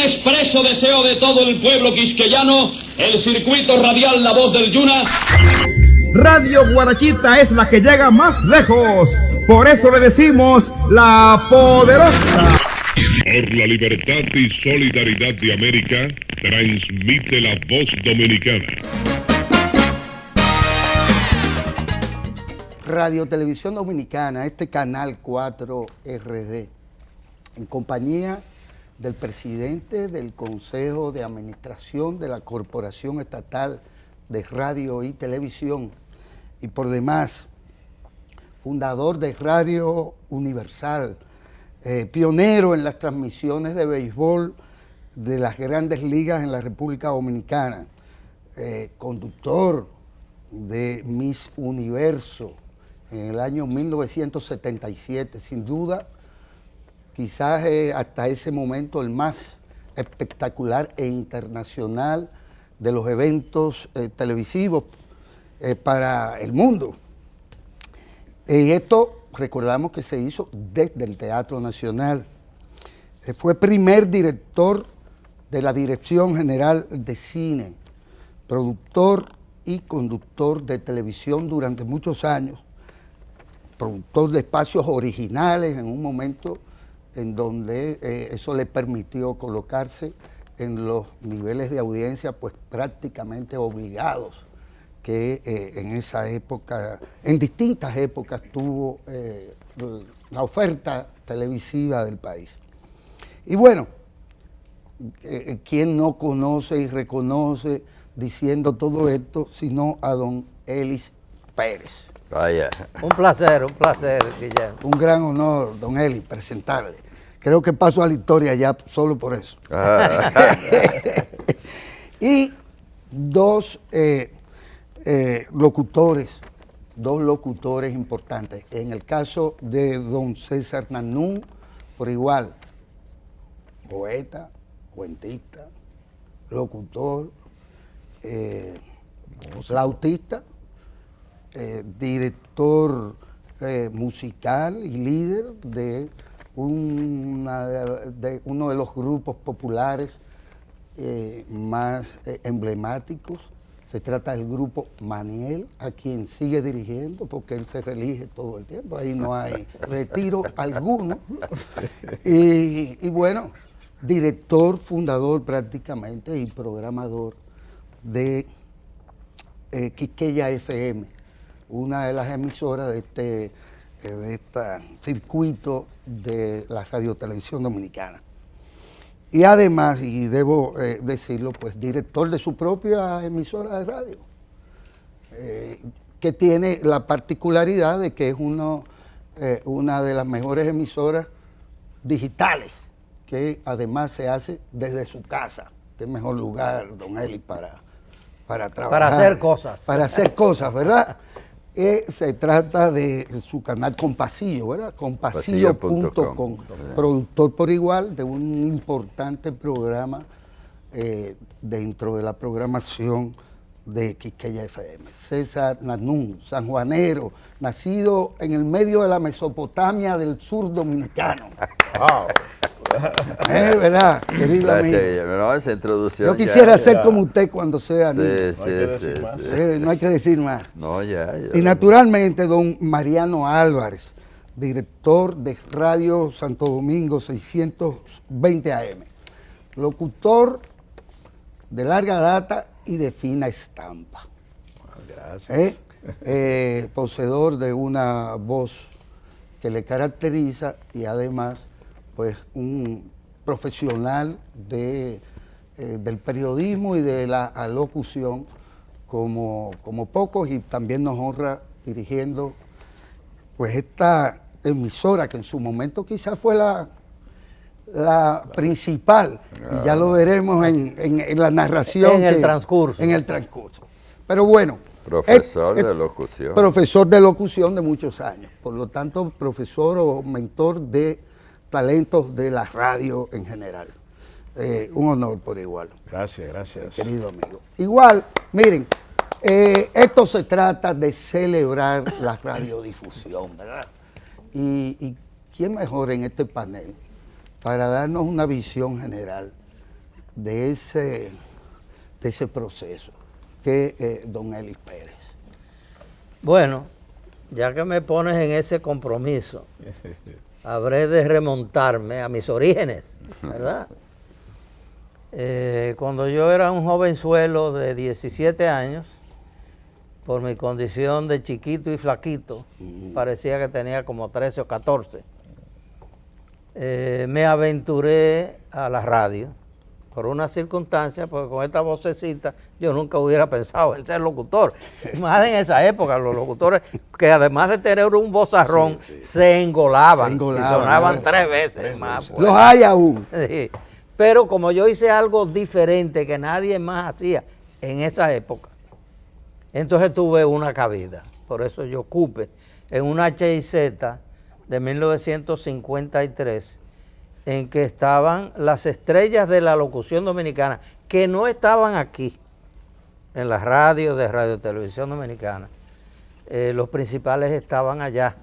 expreso deseo de todo el pueblo quisqueyano, el circuito radial La Voz del Yuna. Radio Guarachita es la que llega más lejos, por eso le decimos la poderosa. Por la libertad y solidaridad de América, transmite La Voz Dominicana. Radio Televisión Dominicana, este canal 4 RD, en compañía del presidente del Consejo de Administración de la Corporación Estatal de Radio y Televisión, y por demás, fundador de Radio Universal, pionero en las transmisiones de béisbol de las grandes ligas en la República Dominicana, conductor de Miss Universo en el año 1977, sin duda, quizás hasta ese momento el más espectacular e internacional de los eventos televisivos para el mundo. Y esto recordamos que se hizo desde el Teatro Nacional. Fue primer director de la Dirección General de Cine, productor y conductor de televisión durante muchos años, productor de espacios originales en un momento en donde eso le permitió colocarse en los niveles de audiencia pues prácticamente obligados que en esa época, en distintas épocas tuvo la oferta televisiva del país. Y bueno, ¿quién no conoce y reconoce diciendo todo esto sino a don Elis Pérez? Vaya. Un placer, Guillermo. Un gran honor, don Elis, presentarle. Creo que paso a la historia ya solo por eso. Y dos locutores importantes. En el caso de don César Nanún, por igual, poeta, cuentista, locutor, flautista, director musical y líder de uno de los grupos populares más emblemáticos. Se trata del grupo Maniel, a quien sigue dirigiendo porque él se reelige todo el tiempo, ahí no hay retiro alguno. Y bueno, director, fundador prácticamente y programador de Quisqueya FM, una de las emisoras de este circuito de la radiotelevisión dominicana. Y además, y debo decirlo, pues director de su propia emisora de radio, que tiene la particularidad de que es una de las mejores emisoras digitales, que además se hace desde su casa. Qué mejor lugar, don Eli, para trabajar. Para hacer cosas. Para hacer cosas, ¿verdad? Se trata de su canal Compasillo, ¿verdad? Compasillo.com, productor por igual de un importante programa dentro de la programación de Quisqueya FM. César Nanún, sanjuanero, nacido en el medio de la Mesopotamia del sur dominicano. Wow. ¿Verdad, querido amigo? No, esa introducción. Yo quisiera ser como usted cuando sea niño. Sí. No hay que decir más. No, ya. Y naturalmente, don Mariano Álvarez, director de Radio Santo Domingo 620 AM, locutor de larga data y de fina estampa. Gracias. Poseedor de una voz que le caracteriza y además pues un profesional del periodismo y de la locución como pocos, y también nos honra dirigiendo pues esta emisora que en su momento quizás fue la principal, y ya lo veremos en la narración. En el transcurso. En el transcurso. Pero bueno. Profesor de locución. Profesor de locución de muchos años, por lo tanto profesor o mentor de talentos de la radio en general. Un honor por igual. Gracias. Querido amigo. Igual, miren, esto se trata de celebrar la radiodifusión, ¿verdad? Y quién mejor en este panel para darnos una visión general de ese proceso, que don Elis Pérez? Bueno, ya que me pones en ese compromiso, habré de remontarme a mis orígenes, ¿verdad? Cuando yo era un jovenzuelo de 17 años, por mi condición de chiquito y flaquito, parecía que tenía como 13 o 14, me aventuré a la radio por una circunstancia, porque con esta vocecita yo nunca hubiera pensado en ser locutor. Más en esa época, los locutores, que además de tener un vozarrón, se engolaban y sonaban 3 veces más. Los hay aún. Sí. Pero como yo hice algo diferente que nadie más hacía en esa época, entonces tuve una cabida. Por eso yo ocupé en una HIZ de 1953, en que estaban las estrellas de la locución dominicana, que no estaban aquí, en las radios de Radio Televisión Dominicana. Los principales estaban allá,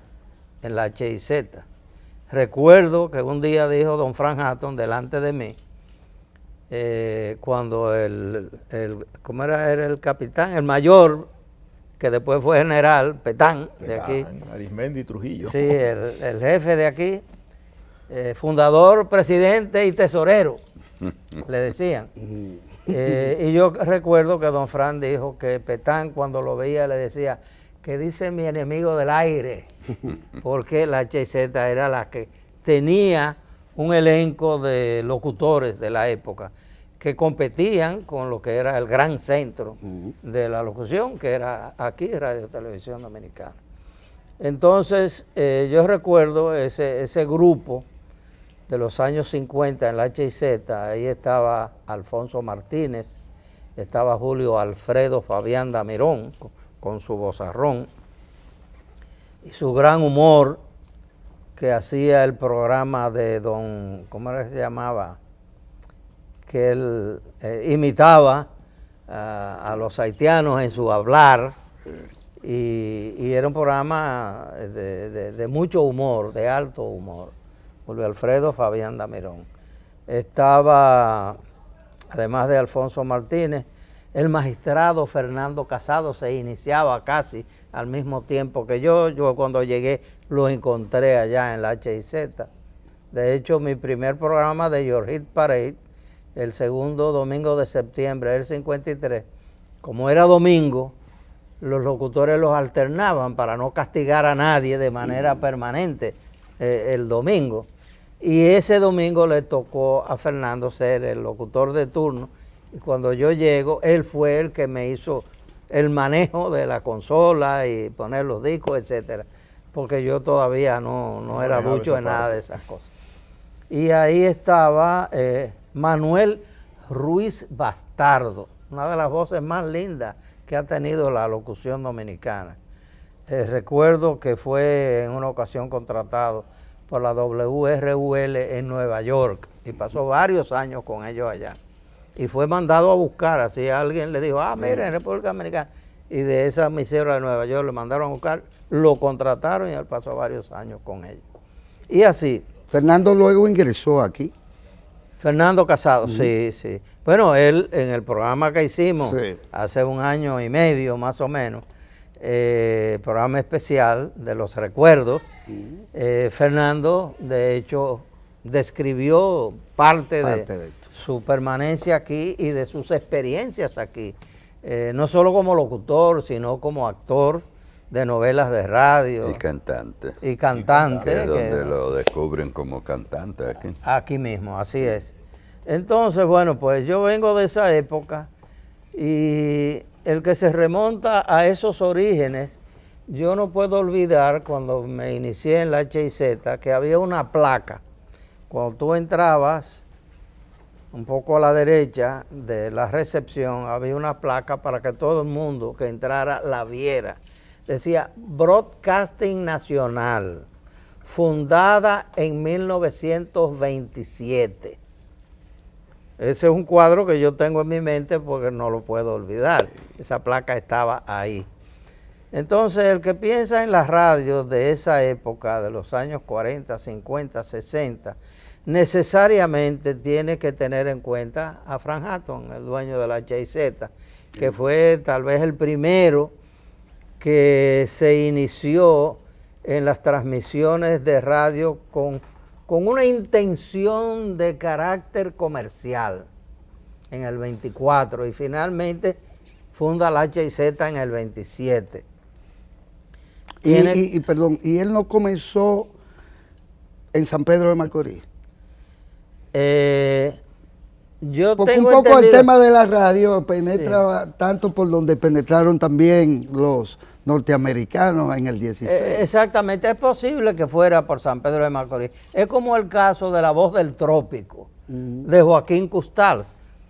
en la HIZ. Recuerdo que un día dijo don Frank Hatton delante de mí, cuando ¿cómo era el capitán? El mayor, que después fue general, Petán, de aquí. Arismendi Trujillo. Sí, el jefe de aquí, fundador, presidente y tesorero, le decían. Y yo recuerdo que don Fran dijo que Petán, cuando lo veía, le decía, ¿qué dice mi enemigo del aire? Porque la HZ era la que tenía un elenco de locutores de la época que competían con lo que era el gran centro de la locución, que era aquí Radio Televisión Dominicana. Entonces, yo recuerdo ese grupo de los años 50 en la HIZ. Ahí estaba Alfonso Martínez, estaba Julio Alfredo Fabián Damirón, con su vozarrón y su gran humor, que hacía el programa de don, ¿cómo era que se llamaba? Que él imitaba a los haitianos en su hablar, y era un programa de mucho humor, de alto humor. Julio Alfredo Fabián Damirón. Estaba, además de Alfonso Martínez, el magistrado Fernando Casado. Se iniciaba casi al mismo tiempo que yo. Yo cuando llegué lo encontré allá en la HIZ. De hecho, mi primer programa de Your Hit Parade, el segundo domingo de septiembre del 53, como era domingo, los locutores los alternaban para no castigar a nadie de manera permanente el domingo. Y ese domingo le tocó a Fernando ser el locutor de turno, y cuando yo llego, él fue el que me hizo el manejo de la consola y poner los discos, etcétera, porque yo todavía no era ducho en nada de esas cosas. Y ahí estaba Manuel Ruiz Bastardo, una de las voces más lindas que ha tenido la locución dominicana. Recuerdo que fue en una ocasión contratado por la WRUL en Nueva York y pasó varios años con ellos allá. Y fue mandado a buscar, así alguien le dijo, mira, en República Dominicana. Y de esa emisora de Nueva York le mandaron a buscar, lo contrataron y él pasó varios años con ellos. Y así. Fernando luego ingresó aquí. Fernando Casado, sí. Bueno, él en el programa que hicimos hace 1 año y medio más o menos, programa especial de los recuerdos, Fernando de hecho describió parte de su permanencia aquí y de sus experiencias aquí, no solo como locutor, sino como actor de novelas de radio. Y cantante. Y cantante. Que es donde lo descubren como cantante aquí. Aquí mismo, así es. Entonces, bueno, pues yo vengo de esa época, y el que se remonta a esos orígenes, yo no puedo olvidar cuando me inicié en la HIZ, que había una placa. Cuando tú entrabas un poco a la derecha de la recepción, había una placa para que todo el mundo que entrara la viera. Decía Broadcasting Nacional, fundada en 1927. Ese es un cuadro que yo tengo en mi mente porque no lo puedo olvidar. Esa placa estaba ahí. Entonces, el que piensa en las radios de esa época, de los años 40, 50, 60, necesariamente tiene que tener en cuenta a Frank Hatton, el dueño de la HIZ, que fue tal vez el primero que se inició en las transmisiones de radio con una intención de carácter comercial en el 24 y finalmente funda la HIZ en el 27. Perdón, ¿y él no comenzó en San Pedro de Macorís? Yo Porque tengo un poco entendido, el tema de la radio penetra tanto por donde penetraron también los norteamericanos en el 16. exactamente, es posible que fuera por San Pedro de Macorís. Es como el caso de La Voz del Trópico, de Joaquín Custals,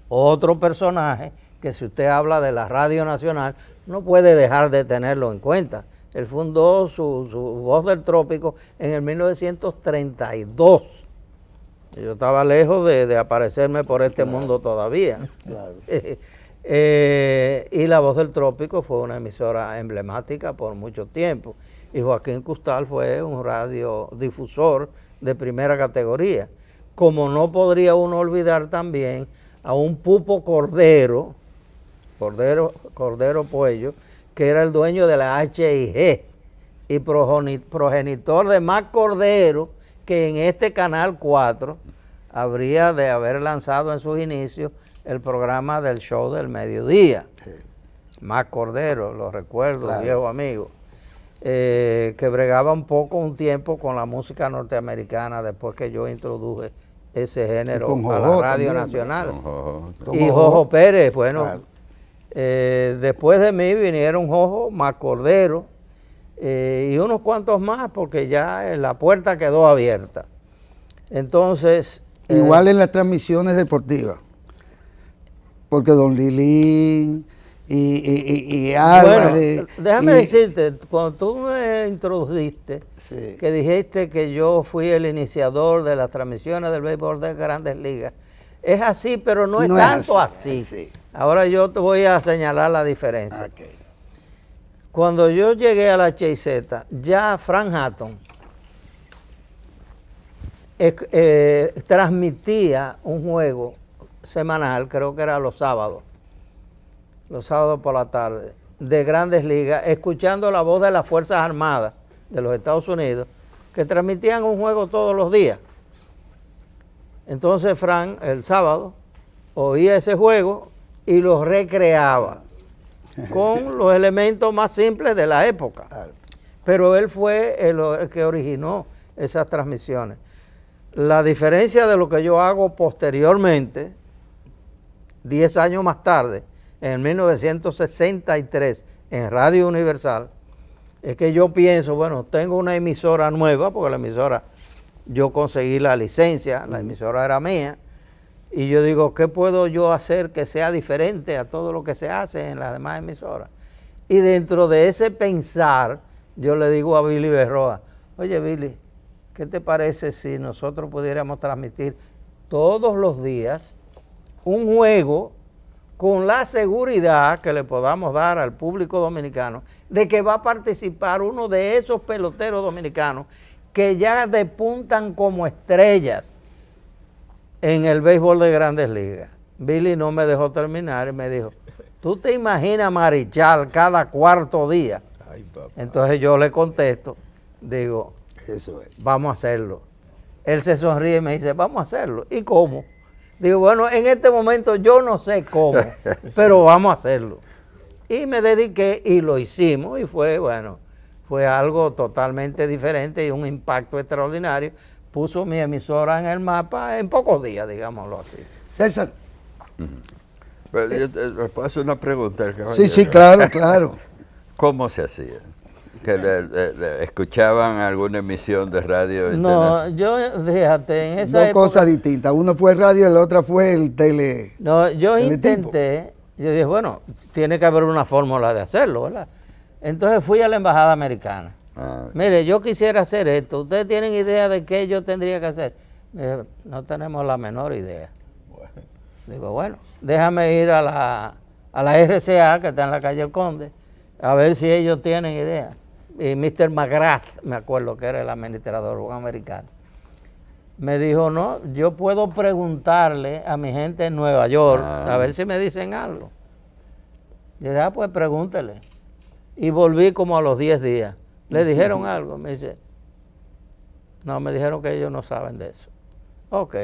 otro personaje que si usted habla de la Radio Nacional, no puede dejar de tenerlo en cuenta. Él fundó su Voz del Trópico en el 1932. Yo estaba lejos de aparecerme por este mundo todavía. Claro. Y La Voz del Trópico fue una emisora emblemática por mucho tiempo. Y Joaquín Custal fue un radiodifusor de primera categoría. Como no podría uno olvidar también a un Pupo Cordero Puello, que era el dueño de la HIG y progenitor de más Cordero, que en este Canal 4 habría de haber lanzado en sus inicios el programa del show del mediodía. Sí. Más Cordero, lo recuerdo, claro. Viejo amigo, que bregaba un tiempo con la música norteamericana después que yo introduje ese género a la Radio Nacional. Y Jojo Pérez, bueno, claro. Después de mí vinieron Jojo, más Cordero, y unos cuantos más, porque ya la puerta quedó abierta. Entonces... Igual en las transmisiones deportivas, porque Don Lilín y Álvarez... Bueno, déjame decirte, cuando tú me introdujiste, sí, que dijiste que yo fui el iniciador de las transmisiones del béisbol de Grandes Ligas, es así, pero no es tanto así. Sí. Ahora yo te voy a señalar la diferencia. Okay. Cuando yo llegué a la HIZ, ya Frank Hatton transmitía un juego semanal, creo que era los sábados por la tarde, de Grandes Ligas, escuchando la voz de las Fuerzas Armadas de los Estados Unidos, que transmitían un juego todos los días. Entonces Frank, el sábado, oía ese juego y lo recreaba con los elementos más simples de la época. Pero él fue el que originó esas transmisiones. La diferencia de lo que yo hago posteriormente, 10 años más tarde, en 1963, en Radio Universal, es que yo pienso, bueno, tengo una emisora nueva, porque la emisora, yo conseguí la licencia, la emisora era mía, y yo digo, ¿qué puedo yo hacer que sea diferente a todo lo que se hace en las demás emisoras? Y dentro de ese pensar, yo le digo a Billy Berroa, oye Billy, ¿qué te parece si nosotros pudiéramos transmitir todos los días un juego con la seguridad que le podamos dar al público dominicano de que va a participar uno de esos peloteros dominicanos que ya despuntan como estrellas en el béisbol de Grandes Ligas? Billy no me dejó terminar y me dijo, ¿tú te imaginas Marichal cada cuarto día? Ay, entonces yo le contesto, digo, eso es, vamos a hacerlo. Él se sonríe y me dice, vamos a hacerlo. ¿Y cómo? Digo, bueno, en este momento yo no sé cómo, pero vamos a hacerlo. Y me dediqué y lo hicimos y fue, bueno, fue algo totalmente diferente y un impacto extraordinario. Puso mi emisora en el mapa en pocos días, digámoslo así. César. Pero yo te puedo hacer una pregunta. Sí, claro. ¿Cómo se hacía? ¿Que escuchaban alguna emisión de radio? No, yo, fíjate, en esa época... Dos cosas distintas. Uno fue radio y la otra fue el tele... No, yo intenté, yo dije, bueno, tiene que haber una fórmula de hacerlo, ¿verdad? Entonces fui a la embajada americana. Mire, yo quisiera hacer esto. ¿Ustedes tienen idea de qué yo tendría que hacer? Me dije, no tenemos la menor idea. Digo, bueno, déjame ir a la RCA, que está en la calle El Conde, a ver si ellos tienen idea. Y Mr. McGrath, me acuerdo que era el administrador, un americano. Me dijo, no, yo puedo preguntarle a mi gente en Nueva York, a ver si me dicen algo. Y dije, pues pregúntele. Y volví como a los 10 días. ¿Le dijeron algo? Me dice, no, me dijeron que ellos no saben de eso. Ok.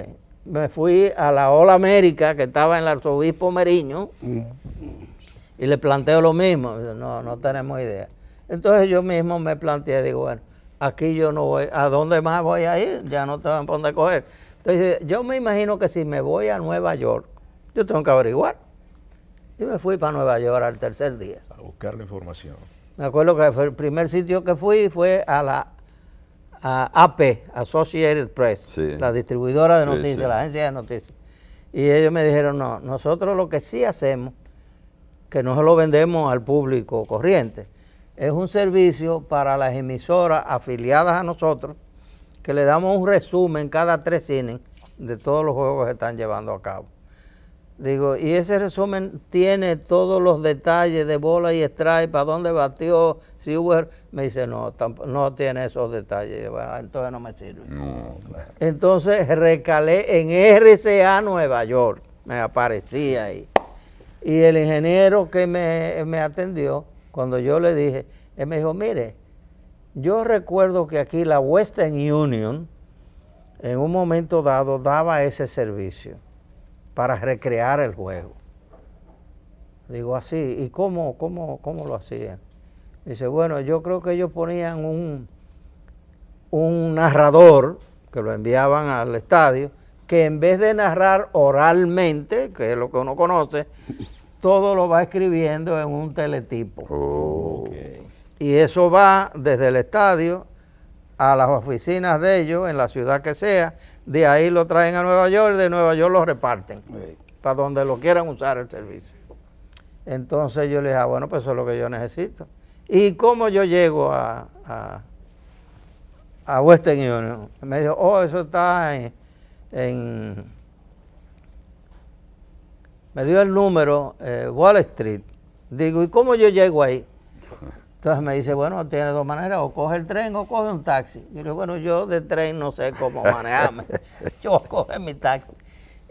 Me fui a la All América, que estaba en el arzobispo Meriño, y le planteo lo mismo. Me dice, no tenemos idea. Entonces yo mismo me planteé, digo, bueno, aquí yo no voy, ¿a dónde más voy a ir? Ya no te van a poner a coger. Entonces yo me imagino que si me voy a Nueva York, yo tengo que averiguar. Y me fui para Nueva York al tercer día. A buscar la información. Me acuerdo que el primer sitio que fui fue a la AP, Associated Press, Sí. la distribuidora de Sí, noticias, sí. la agencia de noticias. Y ellos me dijeron, no, nosotros lo que sí hacemos, que no se lo vendemos al público corriente, es un servicio para las emisoras afiliadas a nosotros, que le damos un resumen cada 3 innings de todos los juegos que se están llevando a cabo. Digo, y ese resumen tiene todos los detalles de bola y strike, para dónde batió, si hubo... Me dice, no, no tiene esos detalles. Yo, bueno, entonces no me sirve. No. Entonces recalé en RCA Nueva York, me aparecía ahí. Y el ingeniero que me atendió, cuando yo le dije, él me dijo, mire, yo recuerdo que aquí la Western Union, en un momento dado, daba ese servicio para recrear el juego. Digo, así, ¿y cómo lo hacían? Dice, bueno, yo creo que ellos ponían un narrador, que lo enviaban al estadio, que en vez de narrar oralmente, que es lo que uno conoce, todo lo va escribiendo en un teletipo. Okay. Y eso va desde el estadio a las oficinas de ellos, en la ciudad que sea, de ahí lo traen a Nueva York, de Nueva York lo reparten, para donde lo quieran usar el servicio. Entonces yo le dije, bueno, pues eso es lo que yo necesito. ¿Y cómo yo llego a Western Union? Me dijo, oh, eso está me dio el número, Wall Street. Digo, ¿y cómo yo llego ahí? Entonces me dice, bueno, tiene 2 maneras, o coge el tren o coge un taxi. Yo le digo, bueno, yo de tren no sé cómo manejarme, yo coge mi taxi.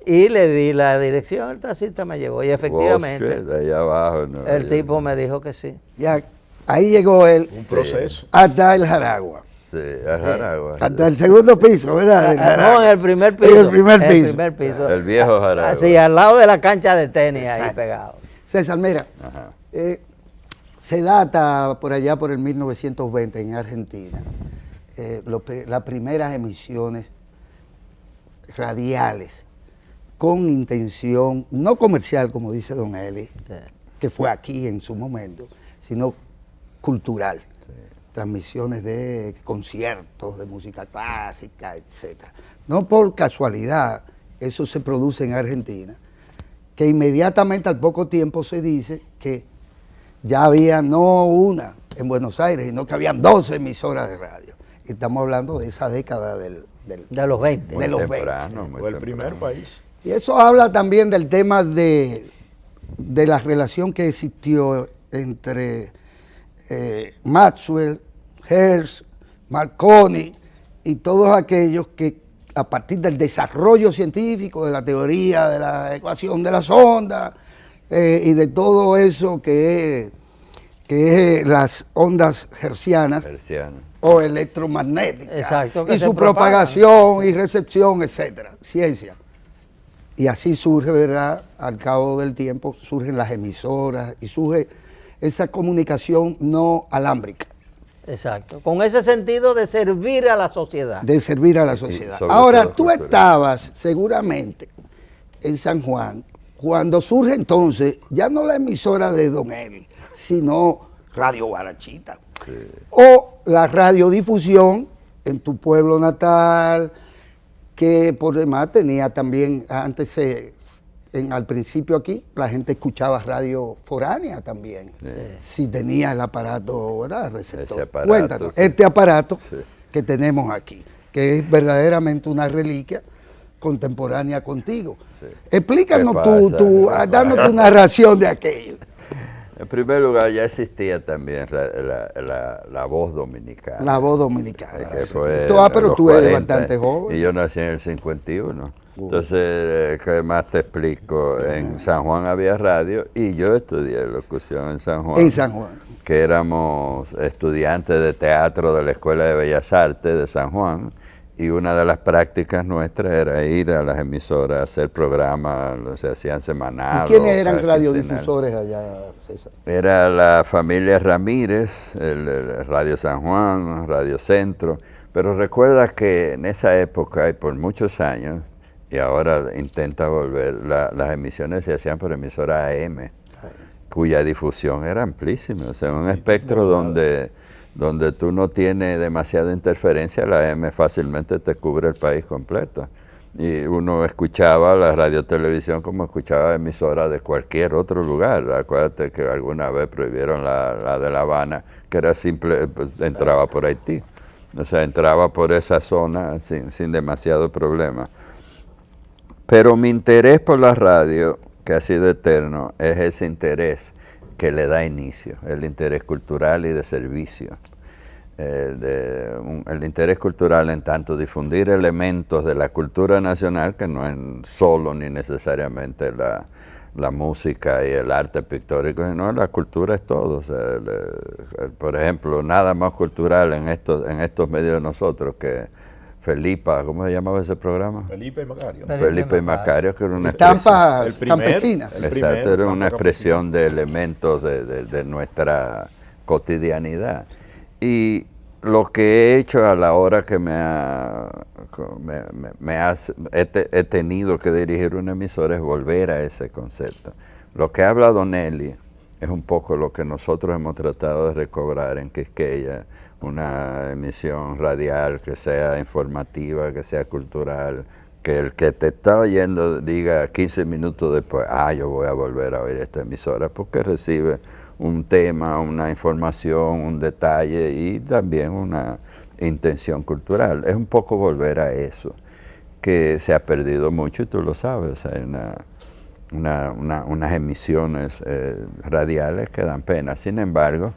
Y le di la dirección, el taxista me llevó, y efectivamente, Wall Street, allá abajo, ¿no? el tipo me dijo que sí. Ya, ahí llegó él Un proceso. hasta el Jaragua. Sí, al Jaragua. Hasta el segundo piso, ¿verdad? Del No, Jaragua. en el primer piso. En el primer En piso. el primer piso. El viejo Jaragua. Así, al lado de la cancha de tenis, ahí Exacto. pegado. César, mira, Ajá. se data por allá por el 1920 en Argentina, las primeras emisiones radiales con intención, no comercial, como dice don Eli, que fue aquí en su momento, sino cultural. Transmisiones de conciertos, de música clásica, etcétera. No por casualidad, eso se produce en Argentina, que inmediatamente al poco tiempo se dice que ya había no una en Buenos Aires, sino que habían 12 emisoras de radio. Y estamos hablando de esa década De los 20. de los 20. Temprano, muy Fue el temprano. primer país. Y eso habla también del tema de la relación que existió entre Maxwell, Hertz, Marconi y todos aquellos que a partir del desarrollo científico, de la teoría, de la ecuación de las ondas y de todo eso que es las ondas hertzianas Herciano. o electromagnéticas, Exacto, que y se su propagan. propagación y recepción, etcétera, ciencia. Y así surge, ¿verdad? Al cabo del tiempo surgen las emisoras y surge esa comunicación no alámbrica, Exacto. Con ese sentido de servir a la sociedad. de servir a la sociedad. sobre Ahora, todo tú cultural. estabas seguramente en San Juan cuando surge entonces ya no la emisora de Don Eli, sino Radio Guarachita. O la radiodifusión en tu pueblo natal, que por demás tenía también, antes al principio aquí, la gente escuchaba radio foránea también, si tenía el aparato, ¿verdad? Receptor. Ese aparato, Cuéntanos, sí. este aparato Sí. que tenemos aquí, que es verdaderamente una reliquia contemporánea contigo. Sí. Explícanos ¿Qué tú, pasa? ¿Qué dándote pasa? una narración de aquello. En primer lugar, ya existía también la voz dominicana. La voz dominicana. Que fue Pero los tú eres 40, bastante joven. Y yo nací en el 51. Entonces, ¿qué más te explico? En San Juan había radio y yo estudié locución en San Juan. En San Juan. Que éramos estudiantes de teatro de la Escuela de Bellas Artes de San Juan. Y una de las prácticas nuestras era ir a las emisoras a hacer programas, se hacían semanales. ¿Y quiénes eran radiodifusores allá, César? Era la familia Ramírez, el Radio San Juan, Radio Centro. Pero recuerda que en esa época y por muchos años, y ahora intenta volver, las emisiones se hacían por emisora AM, cuya difusión era amplísima. O sea, un espectro donde tú no tienes demasiada interferencia, la AM fácilmente te cubre el país completo. Y uno escuchaba la radiotelevisión como escuchaba emisoras de cualquier otro lugar. Acuérdate que alguna vez prohibieron la de La Habana, que era simple, pues, entraba por Haití. O sea, entraba por esa zona sin demasiado problema. Pero mi interés por la radio, que ha sido eterno, es ese interés que le da inicio, el interés cultural y de servicio. El interés cultural en tanto difundir elementos de la cultura nacional, que no es solo ni necesariamente la música y el arte pictórico, sino la cultura es todo. O sea, por ejemplo, nada más cultural en estos medios de nosotros que Felipa, ¿cómo se llamaba ese programa? Felipe y Macario. Felipe y Macario, que era una Estampas campesinas. Exacto, era una expresión de elementos de nuestra cotidianidad. Y lo que he hecho a la hora que he tenido que dirigir una emisora es volver a ese concepto. Lo que habla Don Eli es un poco lo que nosotros hemos tratado de recobrar en Quisqueya, una emisión radial que sea informativa, que sea cultural, que el que te está oyendo diga 15 minutos después, yo voy a volver a oír esta emisora, porque recibe un tema, una información, un detalle y también una intención cultural. Es un poco volver a eso, que se ha perdido mucho y tú lo sabes. Hay unas emisiones radiales que dan pena. Sin embargo,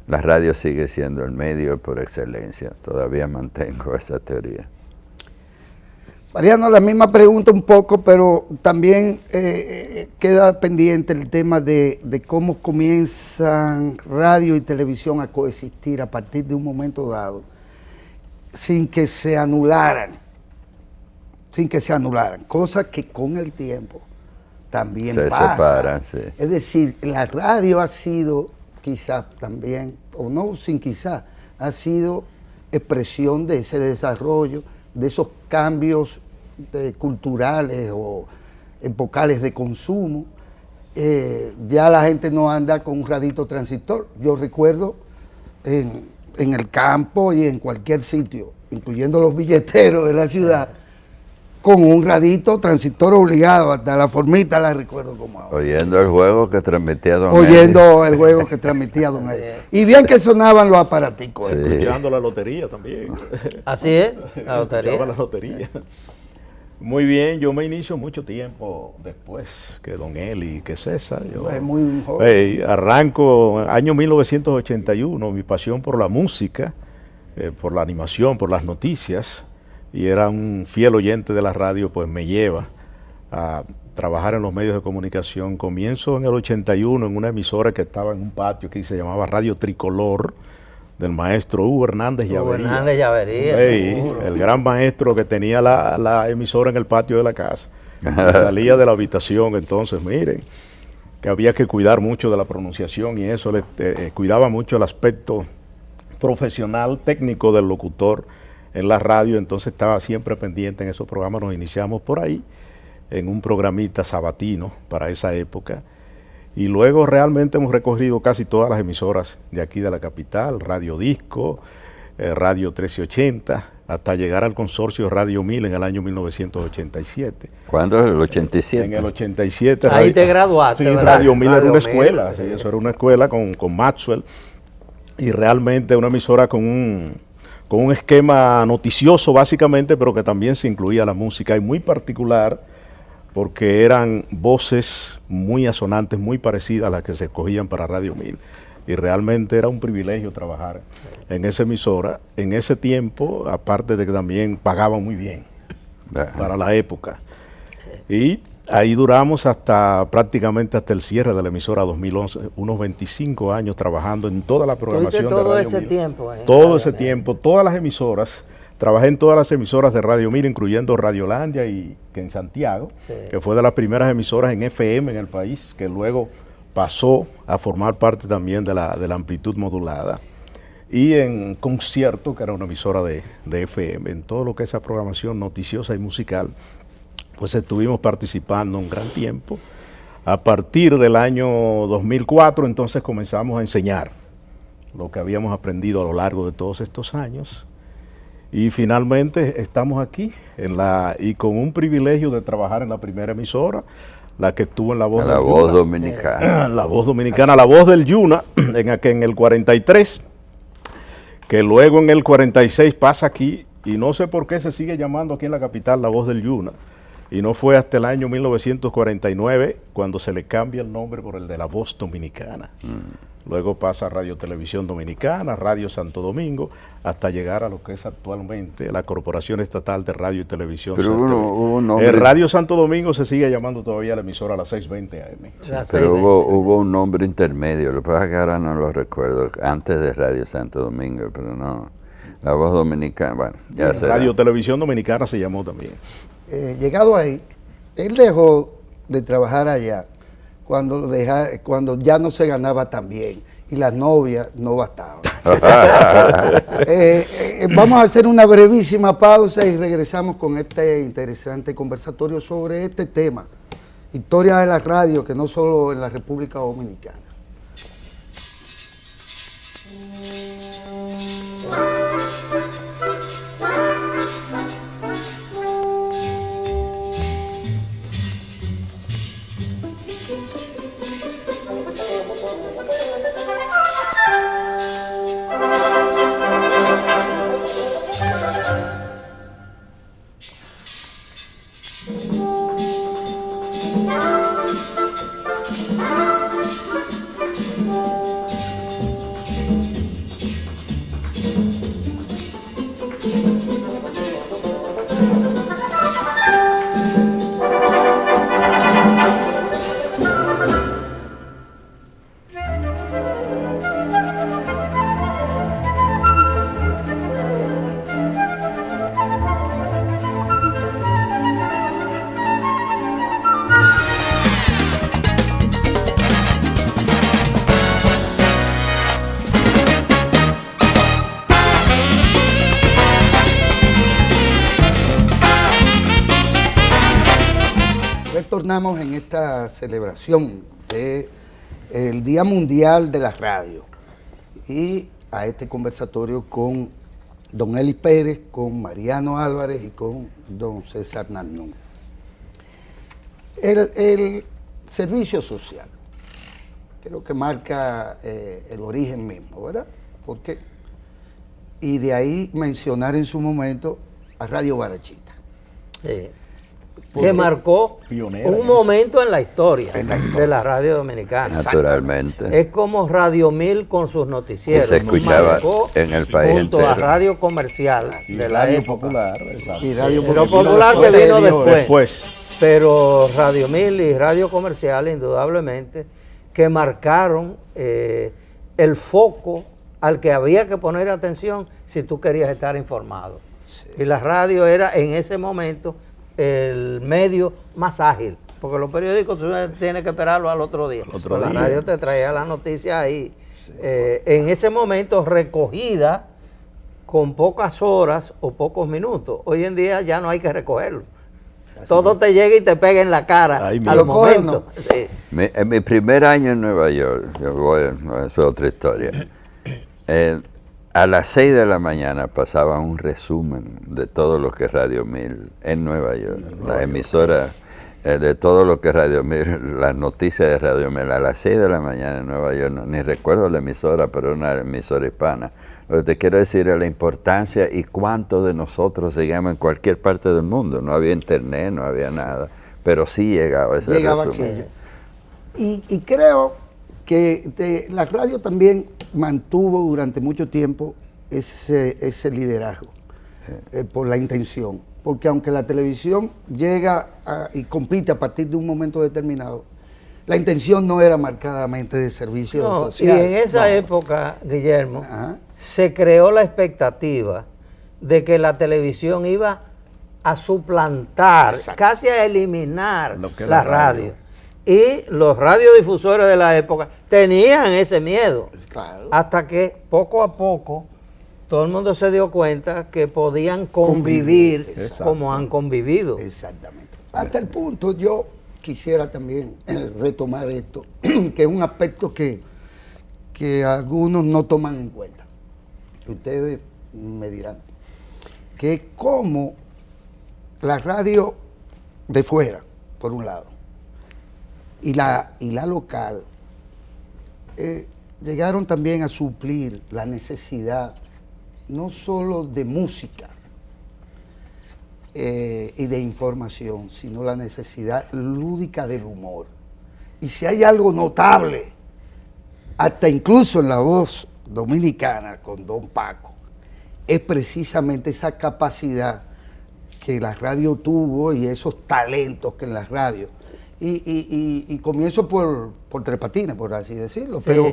la radio sigue siendo el medio por excelencia. Todavía mantengo esa teoría. Mariano, la misma pregunta un poco, pero también queda pendiente el tema de cómo comienzan radio y televisión a coexistir a partir de un momento dado, sin que se anularan, cosas que con el tiempo también se pasan. separan, sí. Es decir, la radio ha sido quizás también, o no sin quizás, ha sido expresión de ese desarrollo, de esos cambios culturales o epocales de consumo. Ya la gente no anda con un radito transistor. Yo recuerdo en el campo y en cualquier sitio, incluyendo los billeteros de la ciudad, con un radito transistor obligado, hasta la formita la recuerdo como ahora. Oyendo el juego que transmitía Don Oyendo el juego que transmitía Don Eli. Y bien que sonaban los aparaticos. Sí. Escuchando la lotería también. Así es, la lotería. Escuchaba la lotería. Muy bien, yo me inicio mucho tiempo después que Don Eli, que César. Yo, Es muy joven. arranco año 1981, mi pasión por la música, por la animación, por las noticias, y era un fiel oyente de la radio, pues me lleva a trabajar en los medios de comunicación. Comienzo en el 81 en una emisora que estaba en un patio que se llamaba Radio Tricolor, del maestro Hugo Hernández Llavería. Hernández Llavería. El gran maestro que tenía la emisora en el patio de la casa. Salía de la habitación, entonces, miren, que había que cuidar mucho de la pronunciación y eso, cuidaba mucho el aspecto profesional, técnico del locutor en la radio, entonces estaba siempre pendiente en esos programas. Nos iniciamos por ahí, en un programita sabatino para esa época. Y luego realmente hemos recorrido casi todas las emisoras de aquí de la capital, Radio Disco, Radio 1380, hasta llegar al consorcio Radio 1000 en el año 1987. ¿Cuándo es el 87? En el 87. Ahí te graduaste, Sí, ¿verdad? Radio 1000 era Radio una 1000, escuela, sí. sí, eso era una escuela con Maxwell, y realmente una emisora con un esquema noticioso básicamente, pero que también se incluía la música, y muy particular porque eran voces muy asonantes, muy parecidas a las que se escogían para Radio 1000. Y realmente era un privilegio trabajar en esa emisora. En ese tiempo, aparte de que también pagaban muy bien para la época. Y ahí duramos prácticamente hasta el cierre de la emisora 2011, unos 25 años trabajando en toda la programación de Radio 1000. Todo ese tiempo. Todo ese tiempo, todas las emisoras. Trabajé en todas las emisoras de Radio 1000, incluyendo Radiolandia y que en Santiago, que fue de las primeras emisoras en FM en el país, que luego pasó a formar parte también de la amplitud modulada. Y en Concierto, que era una emisora de FM, en todo lo que es esa programación noticiosa y musical, pues estuvimos participando un gran tiempo. A partir del año 2004, entonces comenzamos a enseñar lo que habíamos aprendido a lo largo de todos estos años. Y finalmente estamos aquí y con un privilegio de trabajar en la primera emisora, la que estuvo en La Voz Dominicana. La Voz Dominicana, La Voz del Yuna, en el 43, que luego en el 46 pasa aquí, y no sé por qué se sigue llamando aquí en la capital La Voz del Yuna, y no fue hasta el año 1949 cuando se le cambia el nombre por el de La Voz Dominicana. Luego pasa a Radio Televisión Dominicana, Radio Santo Domingo, hasta llegar a lo que es actualmente la Corporación Estatal de Radio y Televisión. Pero hubo un nombre. Radio Santo Domingo se sigue llamando todavía la emisora a las 6:20 AM. Sí, pero hubo un nombre intermedio, lo que pasa es que ahora no lo recuerdo, antes de Radio Santo Domingo, pero no. La Voz Dominicana, bueno, ya será. Radio Televisión Dominicana se llamó también. Llegado ahí, él dejó de trabajar allá cuando ya no se ganaba tan bien y las novias no bastaban. Vamos a hacer una brevísima pausa y regresamos con este interesante conversatorio sobre este tema, historia de la radio, que no solo en la República Dominicana. Retornamos en esta celebración del Día Mundial de la Radio y a este conversatorio con don Eli Pérez, con Mariano Álvarez y con don César Narnón. El servicio social, creo que marca el origen mismo, ¿verdad? Porque, y de ahí mencionar en su momento a Radio Guarachita. Que marcó un momento en la historia de la radio dominicana. Naturalmente. Es como Radio 1000 con sus noticieros. Que se escuchaba en el país junto entero. a Radio Comercial de la Radio época. Popular, exacto. Y Radio Pero Popular Popular que vino después. después. Pero Radio 1000 y Radio Comercial, indudablemente, que marcaron el foco al que había que poner atención si tú querías estar informado. Sí. Y la radio era en ese momento el medio más ágil, porque los periódicos tú tienes que esperarlo al otro día. La radio te traía la noticia ahí. Sí, en ese momento recogida con pocas horas o pocos minutos. Hoy en día ya no hay que recogerlo. Todo te llega y te pega en la cara a los momentos. Sí. En mi primer año en Nueva York, eso es otra historia, a las 6 de la mañana pasaba un resumen de todo lo que es Radio 1000 en Nueva York. La emisora de todo lo que es Radio 1000, las noticias de Radio 1000 a las 6 de la mañana en Nueva York. Ni recuerdo la emisora, pero una emisora hispana. Lo que te quiero decir es la importancia y cuánto de nosotros seguíamos en cualquier parte del mundo. No había internet, no había nada. pero sí llegaba ese llegaba resumen. aquello. Y creo que la radio también mantuvo durante mucho tiempo ese liderazgo, por la intención. Porque aunque la televisión llega y compite a partir de un momento determinado, la intención no era marcadamente de servicio social. Y en esa época, Guillermo, se creó la expectativa de que la televisión iba a suplantar, casi a eliminar la radio. Y los radiodifusores de la época tenían ese miedo. Claro. Hasta que poco a poco todo el mundo se dio cuenta que podían convivir como han convivido. Exactamente. Hasta el punto yo quisiera también retomar esto, que es un aspecto que algunos no toman en cuenta. Ustedes me dirán que como la radio de fuera, por un lado, y la local, llegaron también a suplir la necesidad no solo de música y de información, sino la necesidad lúdica del humor. Y si hay algo notable, hasta incluso en La Voz Dominicana con Don Paco, es precisamente esa capacidad que la radio tuvo y esos talentos que en la radio. Y comienzo por Tres Patines, por así decirlo. Sí. Pero,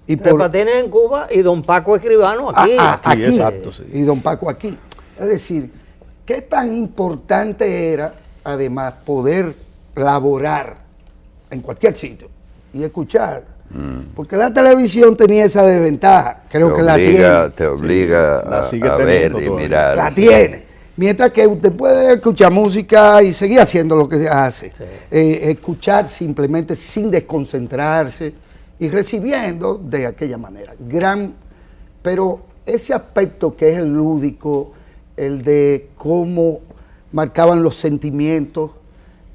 Tres Patines en Cuba y Don Paco Escribano aquí. Aquí, exacto, sí. Y Don Paco aquí. Es decir, qué tan importante era, además, poder laborar en cualquier sitio y escuchar. Porque la televisión tenía esa desventaja, creo que la tiene. Te obliga a ver y mirar. La tiene. Mientras que usted puede escuchar música y seguir haciendo lo que hace. Sí. Escuchar simplemente sin desconcentrarse y recibiendo de aquella manera. Pero ese aspecto que es el lúdico, el de cómo marcaban los sentimientos,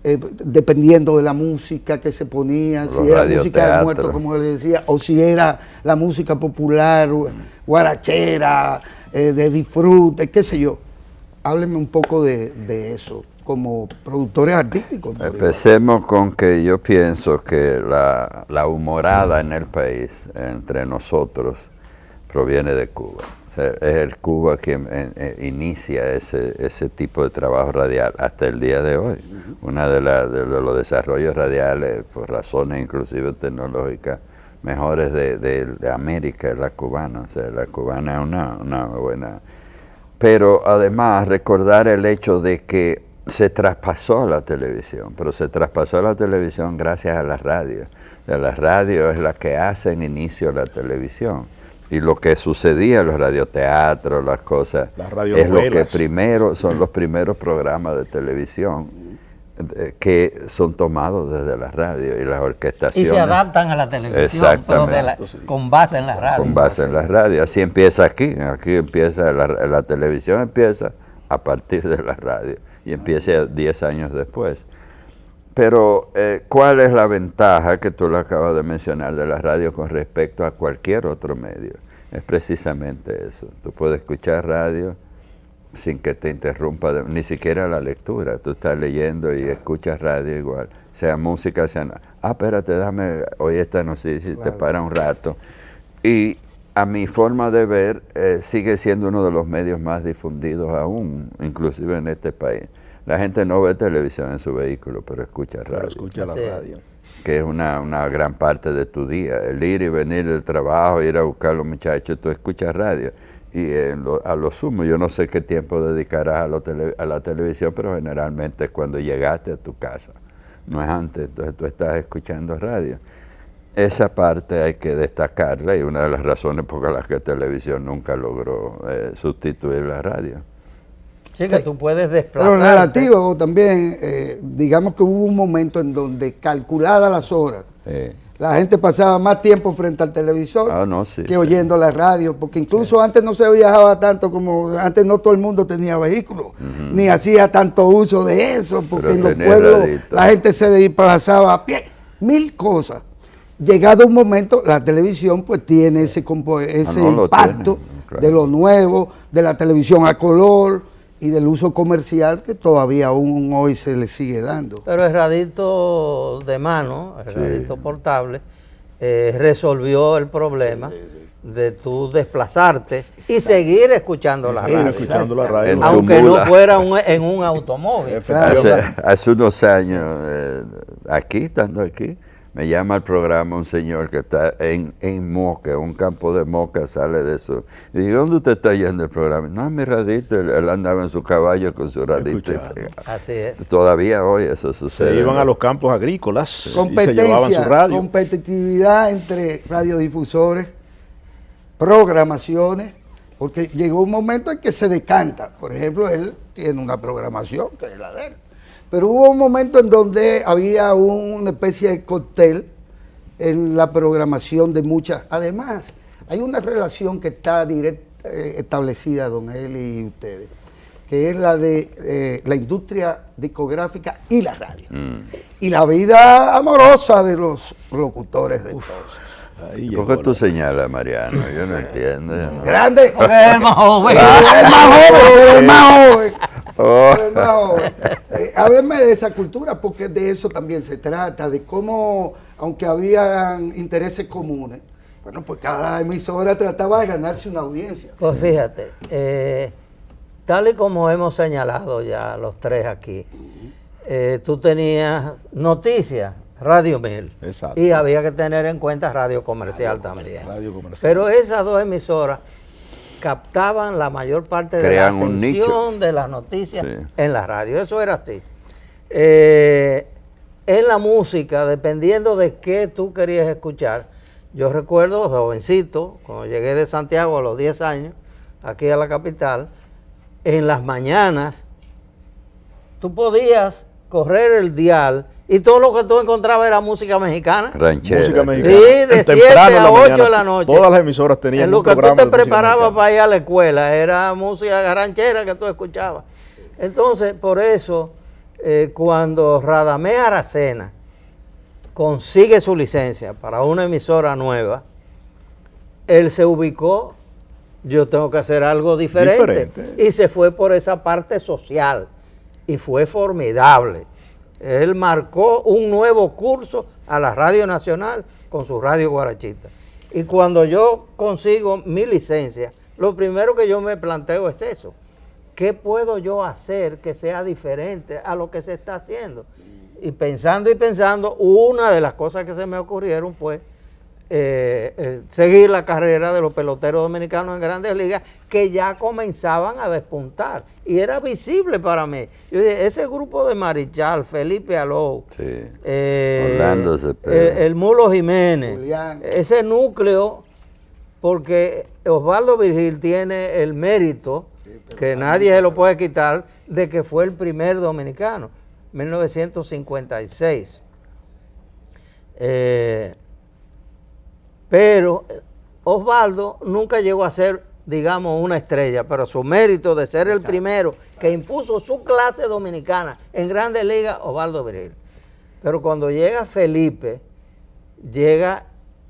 dependiendo de la música que se ponía, si era música de muerto, como le decía, o si era la música popular, guarachera, de disfrute, qué sé yo. Hábleme un poco de eso, como productores artísticos. Empecemos con que yo pienso que la humorada en el país, entre nosotros, proviene de Cuba. O sea, es el Cuba quien inicia ese tipo de trabajo radial hasta el día de hoy. Una de los desarrollos radiales, por razones inclusive tecnológicas, mejores de América es la cubana. O sea, la cubana es una buena... Pero además recordar el hecho de que se traspasó a la televisión, pero se traspasó a la televisión gracias a la radio. La radio es la que hace en inicio la televisión. Y lo que sucedía en los radioteatros, las cosas, es lo que primero son los primeros programas de televisión que son tomados desde la radio y las orquestaciones. Y se adaptan a la televisión, exactamente, pero con base en la radio. Con base en la radio. Así empieza aquí empieza la televisión empieza a partir de la radio y empieza 10 años después. Pero, ¿cuál es la ventaja que tú lo acabas de mencionar de la radio con respecto a cualquier otro medio? Es precisamente eso. Tú puedes escuchar radio sin que te interrumpa, ni siquiera la lectura. Tú estás leyendo y escuchas radio igual, sea música, sea... espérate, déjame oír esta noticia y te para un rato. Y a mi forma de ver, sigue siendo uno de los medios más difundidos aún, inclusive en este país. La gente no ve televisión en su vehículo, pero escucha radio. Pero escucha la radio. Que es una gran parte de tu día. El ir y venir del trabajo, ir a buscar a los muchachos, tú escuchas radio. Y a lo sumo, yo no sé qué tiempo dedicarás a la televisión, pero generalmente es cuando llegaste a tu casa. No es antes, entonces tú estás escuchando radio. Esa parte hay que destacarla y una de las razones por las que la televisión nunca logró sustituir la radio. Sí, que tú puedes desplazarte. Pero relativo también, digamos que hubo un momento en donde, calculadas las horas, la gente pasaba más tiempo frente al televisor que oyendo la radio, porque incluso antes no se viajaba tanto como, antes no todo el mundo tenía vehículos, ni hacía tanto uso de eso, porque en los pueblos la gente se desplazaba a pie, mil cosas. Llegado un momento, la televisión pues tiene ese impacto de lo nuevo, de la televisión a color, y del uso comercial que todavía aún hoy se le sigue dando. Pero el radito de mano, el radito portable, resolvió el problema de tú desplazarte y seguir escuchando la radio. Escuchando la radio. En Aunque Tumula. no fuera en un automóvil. Hace unos años, aquí, estando aquí, me llama al programa un señor que está en Moca, un campo de Moca, sale de eso. Y digo, ¿dónde usted está yendo el programa? No, mi radito. Él andaba en su caballo con su radito. Así es. Todavía hoy eso sucede. Se iban a los campos agrícolas y se llevaban su Competencia, radio. competitividad entre radiodifusores, programaciones, porque llegó un momento en que se decanta. Por ejemplo, él tiene una programación que es la de él. Pero hubo un momento en donde había una especie de cóctel en la programación de muchas. Además, hay una relación que está establecida, don Eli y ustedes, que es la de la industria discográfica y la radio. Y la vida amorosa de los locutores de entonces. Ahí ¿Por llegó qué tú señalas, Mariano? Yo no entiendo. Yo no. Grande. El más joven. El más joven. Oh. El más joven. Háblenme de esa cultura, porque de eso también se trata, de cómo, aunque habían intereses comunes, bueno, pues cada emisora trataba de ganarse una audiencia. Pues fíjate, tal y como hemos señalado ya los tres aquí, tú tenías noticias, Radio 1000, Exacto. y había que tener en cuenta Radio Comercial también. Radio comercial. Pero esas dos emisoras captaban la mayor parte de Crean la un nicho. atención de las noticias Sí. en la radio. Eso era así. En la música, dependiendo de qué tú querías escuchar, yo recuerdo, jovencito, cuando llegué de Santiago a los 10 años, aquí a la capital, en las mañanas, tú podías correr el dial y todo lo que tú encontrabas era música mexicana. Ranchera. Música sí. mexicana. Sí, de Temprano 7 en a 8 mañana, de la noche. Todas las emisoras tenían En lo un que tú programa te de música preparabas mexicana. para ir a la escuela era música ranchera que tú escuchabas. Entonces, por eso, cuando Radamés Aracena consigue su licencia para una emisora nueva, él se ubicó, yo tengo que hacer algo diferente. Y se fue por esa parte social. Y fue formidable. Él marcó un nuevo curso a la Radio Nacional con su Radio Guarachita. Y cuando yo consigo mi licencia, lo primero que yo me planteo es eso. ¿Qué puedo yo hacer que sea diferente a lo que se está haciendo? Y pensando, una de las cosas que se me ocurrieron fue seguir la carrera de los peloteros dominicanos en Grandes Ligas, que ya comenzaban a despuntar. Y era visible para mí. Yo dije, ese grupo de Marichal, Felipe Alou, Sí. Orlando Cepeda. el Mulo Jiménez, Julián. ese núcleo, porque Osvaldo Virgil tiene el mérito, que nadie se lo puede quitar, de que fue el primer dominicano, 1956. Pero Osvaldo nunca llegó a ser, digamos, una estrella, pero su mérito de ser el primero que impuso su clase dominicana en Grandes Ligas, Osvaldo Virgil. Pero cuando llega Felipe, llega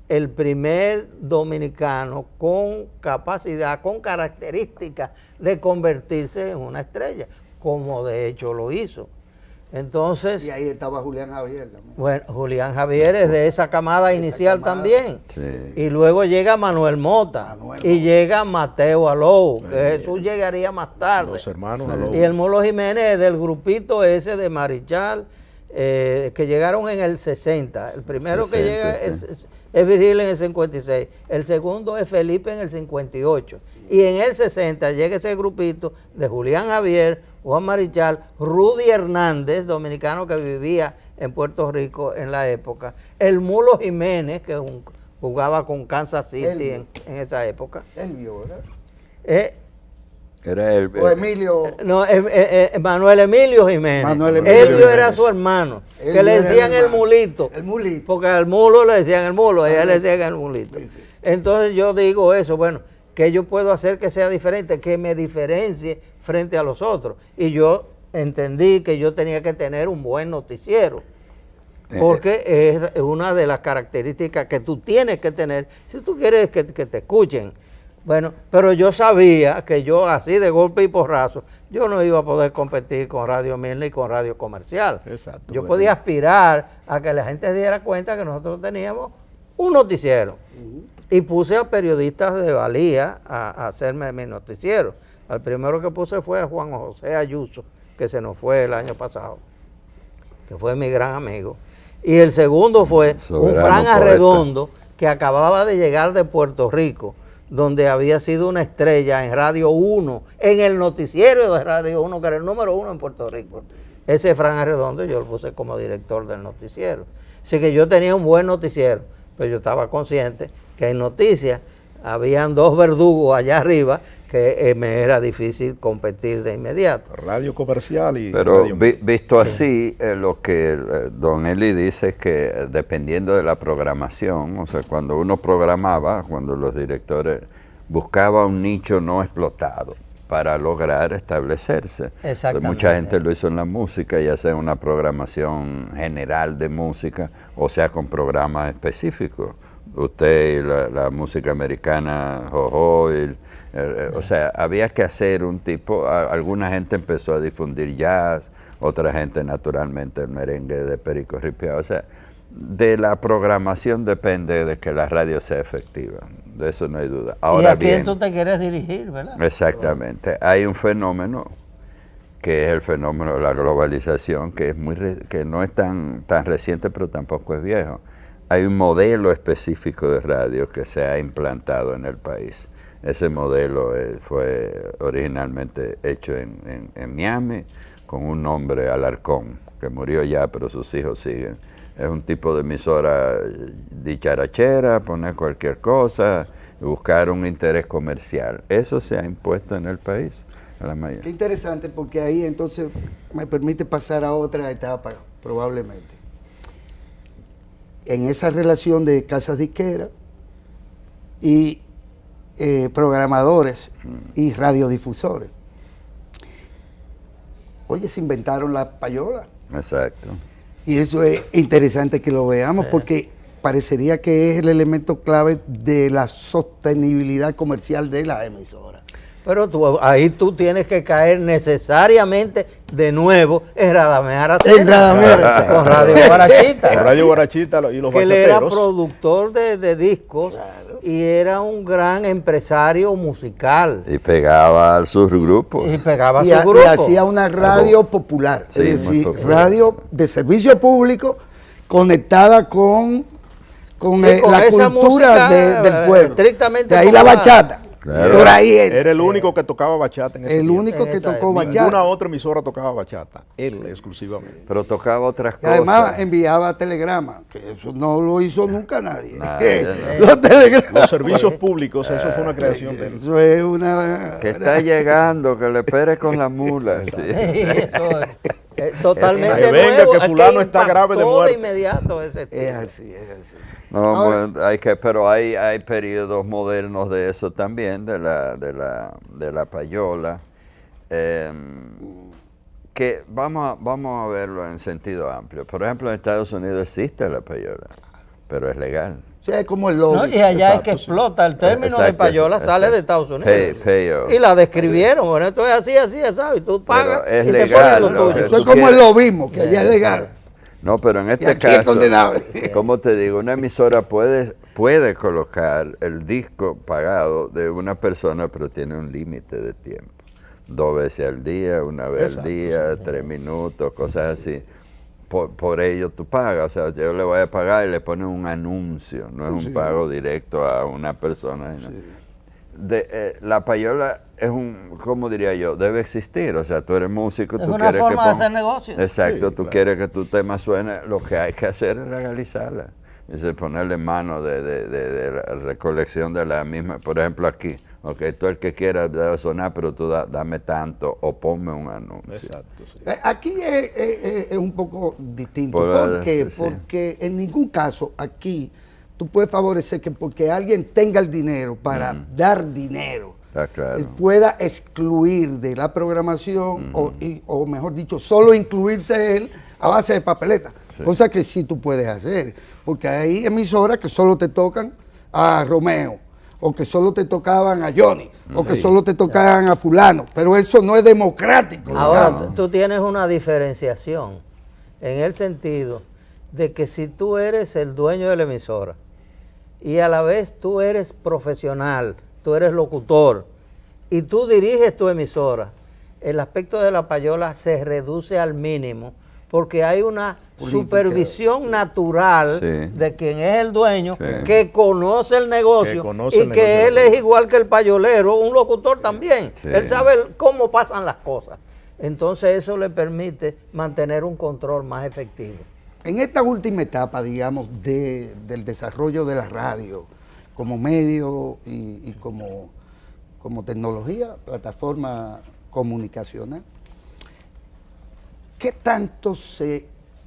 el primer dominicano con capacidad, con características de convertirse en una estrella, como de hecho lo hizo. Entonces, Y ahí estaba Julián Javier también. bueno, Julián Javier es de esa camada inicial camada. también. Sí. Y luego llega Manuel Mota. Y llega Mateo Alou, que Jesús llegaría más tarde. Los hermanos Alou. Y el Mulo Jiménez es del grupito ese de Marichal, que llegaron en el 60. El primero 60, que llega sí. es Virgil en el 56. El segundo es Felipe en el 58. Y en el 60 llega ese grupito de Julián Javier, Juan Marichal, Rudy Hernández, dominicano que vivía en Puerto Rico en la época, el Mulo Jiménez, que jugaba con Kansas City Elvio. en esa época. Elvio, ¿verdad? Era el. O Emilio. No, Manuel Emilio Jiménez. Manuel Emilio Elvio era Jiménez. su hermano, que Elvio le era decían el hermano. mulito. El mulito. Porque al mulo le decían el mulo, a ella le decían el mulito. Sí, sí. Entonces yo digo eso, bueno, ¿qué yo puedo hacer que sea diferente, que me diferencie frente a los otros? Y yo entendí que yo tenía que tener un buen noticiero, porque es una de las características que tú tienes que tener si tú quieres que te escuchen. Bueno, pero yo sabía que yo así de golpe y porrazo, yo no iba a poder competir con Radio 1000 ni con Radio Comercial. Exacto, Yo bueno. podía aspirar a que la gente se diera cuenta que nosotros teníamos un noticiero. Y puse a periodistas de valía a hacerme mi noticiero. Al primero que puse fue a Juan José Ayuso, que se nos fue el año pasado, que fue mi gran amigo. Y el segundo fue un Soberano Fran poeta. Arredondo, que acababa de llegar de Puerto Rico, donde había sido una estrella en Radio 1, en el noticiero de Radio 1, que era el número 1 en Puerto Rico. Ese Fran Arredondo yo lo puse como director del noticiero. Así que yo tenía un buen noticiero, pero yo estaba consciente que en noticias habían dos verdugos allá arriba que me era difícil competir de inmediato. Radio Comercial y Pero Radio 1000. visto así, lo que don Eli dice es que dependiendo de la programación, o sea, cuando uno programaba, cuando los directores buscaba un nicho no explotado para lograr establecerse. Exactamente. Mucha gente lo hizo en la música, ya sea una programación general de música, o sea con programas específicos. Usted y la música americana, Jojo, o sea, había que hacer un tipo, alguna gente empezó a difundir jazz, otra gente naturalmente el merengue de Perico Ripiao. O sea, de la programación depende de que la radio sea efectiva, de eso no hay duda. ¿Y Ahora a quién bien, tú te quieres dirigir, verdad? exactamente, hay un fenómeno que es el fenómeno de la globalización, que que no es tan reciente, pero tampoco es viejo. Hay un modelo específico de radio que se ha implantado en el país. Ese modelo fue originalmente hecho en Miami con un hombre, Alarcón, que murió ya, pero sus hijos siguen. Es un tipo de emisora dicharachera, poner cualquier cosa, buscar un interés comercial. Eso se ha impuesto en el país. A la mayoría. Qué interesante, porque ahí entonces me permite pasar a otra etapa, probablemente. En esa relación de casas disqueras y programadores y radiodifusores. Oye, se inventaron la payola. Exacto. Y eso es interesante que lo veamos, porque parecería que es el elemento clave de la sostenibilidad comercial de la emisora. Pero ahí tú tienes que caer necesariamente de nuevo en Radamés En Radamés. con Radio Guarachita. Con Radio Guarachita y los Que él era bachateros. productor de discos y era un gran empresario musical. Y pegaba al subgrupo. Y pegaba Y, su grupo. y hacía una radio popular, Sí, es muy decir, popular. radio de servicio público conectada con Con la esa cultura música, del pueblo. estrictamente De ahí la popular. bachata. Claro. Por ahí él. Era el único que tocaba bachata en ese El tiempo. único En que esa tocó época. bachata. Ninguna otra emisora tocaba bachata. Él exclusivamente. Pero tocaba otras Y cosas. además enviaba telegramas, que eso no lo hizo nunca nadie. Nadie, no. Los telegramas. Los servicios públicos, eso fue una creación de él. Eso es una... Que está llegando, que le espere con la mula. Sí. Esto es totalmente Que venga, nuevo. que Es fulano está grave de impactó muerte. inmediato ese Es tipo. así, es así. No, Ahora- bueno, pero hay periodos modernos de eso también, de la payola, que vamos a verlo en sentido amplio. Por ejemplo, en Estados Unidos existe la payola, pero es legal. O sea, es como el lobby. ¿No? Y allá es que Exacto, sí. explota el término de Exacto, payola, exacto. sale de Estados Unidos. Payo. Y la describieron, bueno, esto es así, ¿sabes? Y tú pagas es y te legal, pones lo ¿no? tuyo. Eso es tú como el quieres- lobismo, que allá es legal. No, pero en Y este aquí es caso, condenable. como te digo, una emisora puede colocar el disco pagado de una persona, pero tiene un límite de tiempo. 2 veces al día, 1 vez Exacto, al día, 3 minutos, cosas así. Por ello tú pagas, o sea, yo le voy a pagar y le ponen un anuncio, no es un pago directo a una persona. ¿no? La payola es ¿cómo diría yo? Debe existir, o sea, tú eres músico, Es tú una quieres forma que de hacer negocio. Exacto, Sí, tú claro. quieres que tu tema suene, lo que hay que hacer es legalizarla. Es ponerle mano de la recolección de la misma, por ejemplo aquí, ok, tú el que quiera debe sonar, pero tú dame tanto o ponme un anuncio. Exacto, sí. Aquí es un poco distinto. Por- ¿Por qué? sí. Porque en ningún caso aquí tú puedes favorecer que porque alguien tenga el dinero para dar dinero, Está claro. pueda excluir de la programación o mejor dicho, solo incluirse él a base de papeleta. Sí. Cosa que sí tú puedes hacer. Porque hay emisoras que solo te tocan a Romeo, o que solo te tocaban a Johnny, o que solo te tocaban a fulano, pero eso no es democrático. Ahora, digamos. tú tienes una diferenciación en el sentido de que si tú eres el dueño de la emisora y a la vez tú eres profesional, tú eres locutor y tú diriges tu emisora, el aspecto de la payola se reduce al mínimo porque hay una Política. Supervisión natural Sí. de quien es el dueño, Sí. que conoce el negocio Que conoce y el que negocio. él es igual que el payolero, un locutor también. Sí. Él sabe cómo pasan las cosas. Entonces eso le permite mantener un control más efectivo. En esta última etapa, digamos, del desarrollo de la radio como medio y como tecnología, plataforma comunicacional, ¿qué tanto se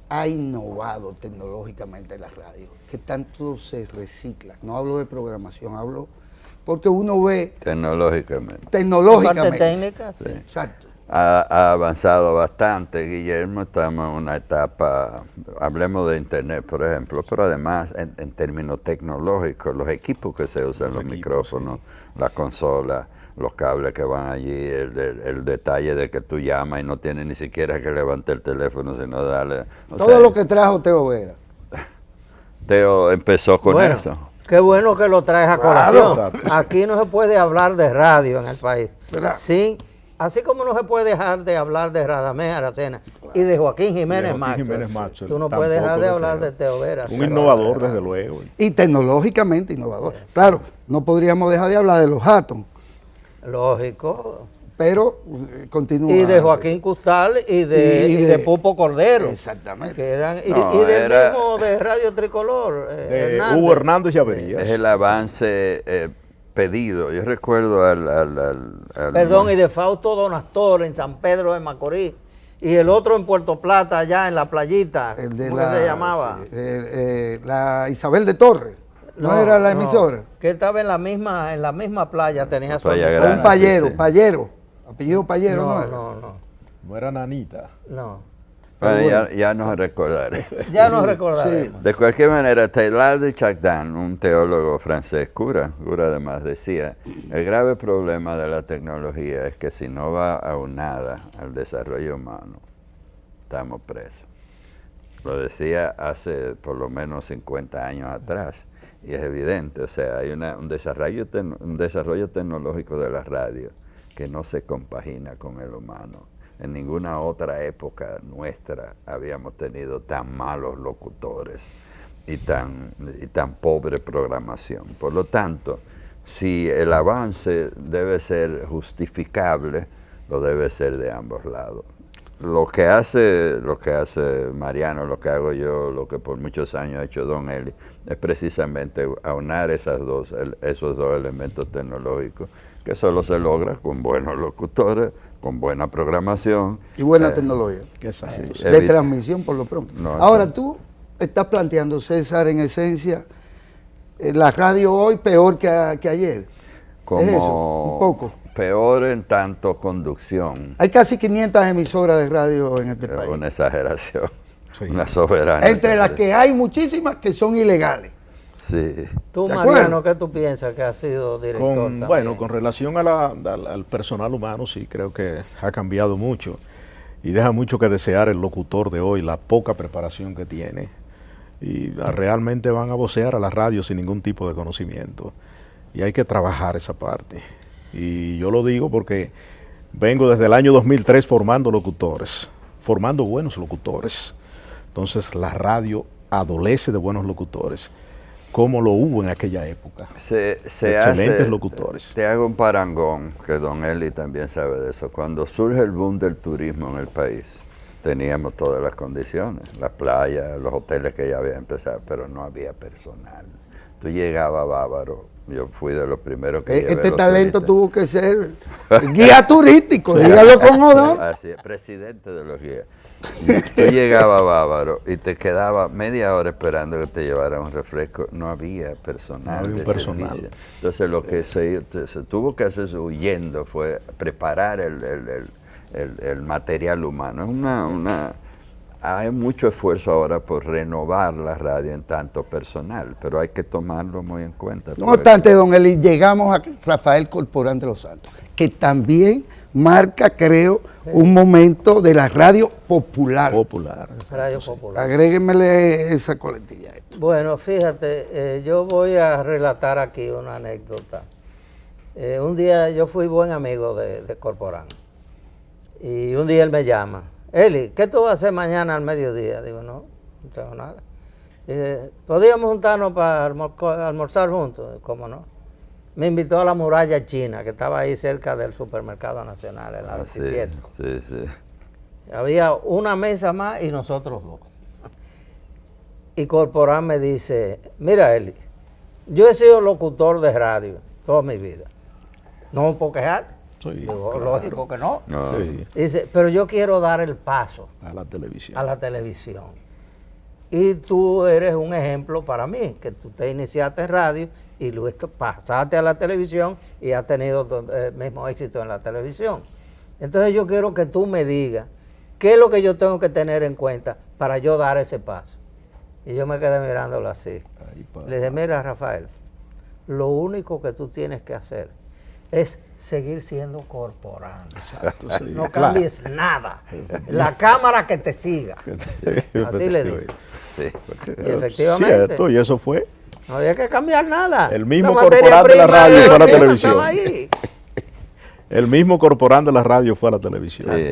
ha innovado tecnológicamente la radio? ¿Qué tanto se recicla? No hablo de programación, hablo porque uno ve Tecnológicamente. tecnológicamente. Parte técnica, Sí. Exacto. Ha avanzado bastante, Guillermo. Estamos en una etapa, hablemos de Internet, por ejemplo, pero además en términos tecnológicos, los equipos que se usan, los micrófonos, la consola, los cables que van allí, el detalle de que tú llamas y no tienes ni siquiera que levantar el teléfono, sino darle... o Todo sea, lo que trajo Teo Vera. Teo empezó con Bueno, eso. qué bueno que lo traes a Claro. colación. Aquí no se puede hablar de radio en el país. ¿Verdad? Sí, así como no se puede dejar de hablar de Radamés Aracena y de Joaquín Jiménez Joaquín Macho. Jiménez Macho, Tú no puedes dejar tampoco de de hablar Teo. de Teo Vera. Un innovador, desde luego. Y tecnológicamente innovador. Claro, no podríamos dejar de hablar de los Atom, Lógico. pero continúa. Y de Joaquín Custal y de Pupo Cordero. Exactamente. Que eran, No, y del era- mismo de Radio Tricolor. De Hernández. Hugo Hernández y Averías. Es el avance pedido. Yo recuerdo al Perdón, y de Fausto Donastor en San Pedro de Macorís. Y el otro en Puerto Plata, allá en la playita. El de ¿Cómo que se llamaba? sí, la Isabel de Torres. No, era la emisora. Que estaba en la misma playa, tenía su Playa emisora. Grande. Un payero, sí. Payero. Apellido Payero, ¿no? No, era? no. No era Nanita. Bueno, ya nos recordaré. Ya nos recordaremos. De cualquier manera, Teilhard de Chardin, un teólogo francés, cura además, decía, el grave problema de la tecnología es que si no va aunada al desarrollo humano, estamos presos. Lo decía hace por lo menos 50 años atrás, y es evidente, o sea, hay un desarrollo tecnológico de la radio que no se compagina con el humano. En ninguna otra época nuestra habíamos tenido tan malos locutores y tan pobre programación. Por lo tanto, si el avance debe ser justificable, lo debe ser de ambos lados. Lo que hace Mariano, lo que hago yo, lo que por muchos años ha hecho Don Eli, es precisamente aunar esos dos elementos tecnológicos, que solo se logra con buenos locutores, con buena programación. Y buena tecnología. Que es así. De transmisión, por lo pronto. No, Ahora, sí. tú estás planteando, César, en esencia, la radio hoy peor que ayer. Como ¿Es eso? Un poco. peor en tanto conducción. Hay casi 500 emisoras de radio en este país. Una exageración, Sí. una soberana Entre las exageración. que hay muchísimas que son ilegales. Sí. Tú, ¿De Mariano, acuerdo? ¿qué tú piensas que has sido director también? Bueno, con relación al personal humano, sí, creo que ha cambiado mucho y deja mucho que desear el locutor de hoy, la poca preparación que tiene. Y realmente van a vocear a la radio sin ningún tipo de conocimiento. Y hay que trabajar esa parte. Y yo lo digo porque vengo desde el año 2003 formando locutores, formando buenos locutores. Entonces la radio adolece de buenos locutores, como lo hubo en aquella época. Excelentes locutores. Te hago un parangón, que Don Eli también sabe de eso. Cuando surge el boom del turismo en el país, teníamos todas las condiciones, las playas, los hoteles que ya habían empezado, pero no había personal. Tú llegabas a Bávaro, yo fui de los primeros que llevé Este los talento turistas. tuvo que ser guía turístico, dígalo con honor. Así es, presidente de los guías. Tú llegabas a Bávaro y te quedabas media hora esperando que te llevaran un refresco. No había personal. No había un de personal. servicio. Entonces lo que se tuvo que hacer huyendo fue preparar el material humano. Es hay mucho esfuerzo ahora por renovar la radio en tanto personal, pero hay que tomarlo muy en cuenta. No obstante, don Eli, llegamos a Rafael Corporán de los Santos, que también marca, creo, un momento de la radio popular. Radio Popular. Agréguenmele esa coletilla a esto. Bueno, fíjate, yo voy a relatar aquí una anécdota. Un día yo fui buen amigo de Corporán y un día él me llama. Eli, ¿qué tú vas a hacer mañana al mediodía? Digo, no tengo nada. ¿Podríamos juntarnos para almorzar juntos? ¿Cómo no? Me invitó a la muralla china, que estaba ahí cerca del Supermercado Nacional, en la 27. Sí. Había una mesa más y nosotros dos. Y Corporán me dice, mira Eli, yo he sido locutor de radio toda mi vida. No me puedo quejar. Sí, Digo, claro. lógico que no. No. Sí, Dice, pero yo quiero dar el paso a la televisión. a la televisión. Y tú eres un ejemplo para mí, que tú te iniciaste en radio y luego pasaste a la televisión y has tenido el mismo éxito en la televisión. Entonces yo quiero que tú me digas qué es lo que yo tengo que tener en cuenta para yo dar ese paso. Y yo me quedé mirándolo así. Le dije, mira Rafael, lo único que tú tienes que hacer es seguir siendo Corporán. Exacto, sí. No cambies nada. La cámara que te siga. Así le dije. Sí. Y efectivamente. Cierto, y eso fue. No había que cambiar nada. El mismo La materia Corporán de la prima radio de fue a la lo que televisión. estaba ahí. El mismo Corporán de la radio fue a la televisión. Sí,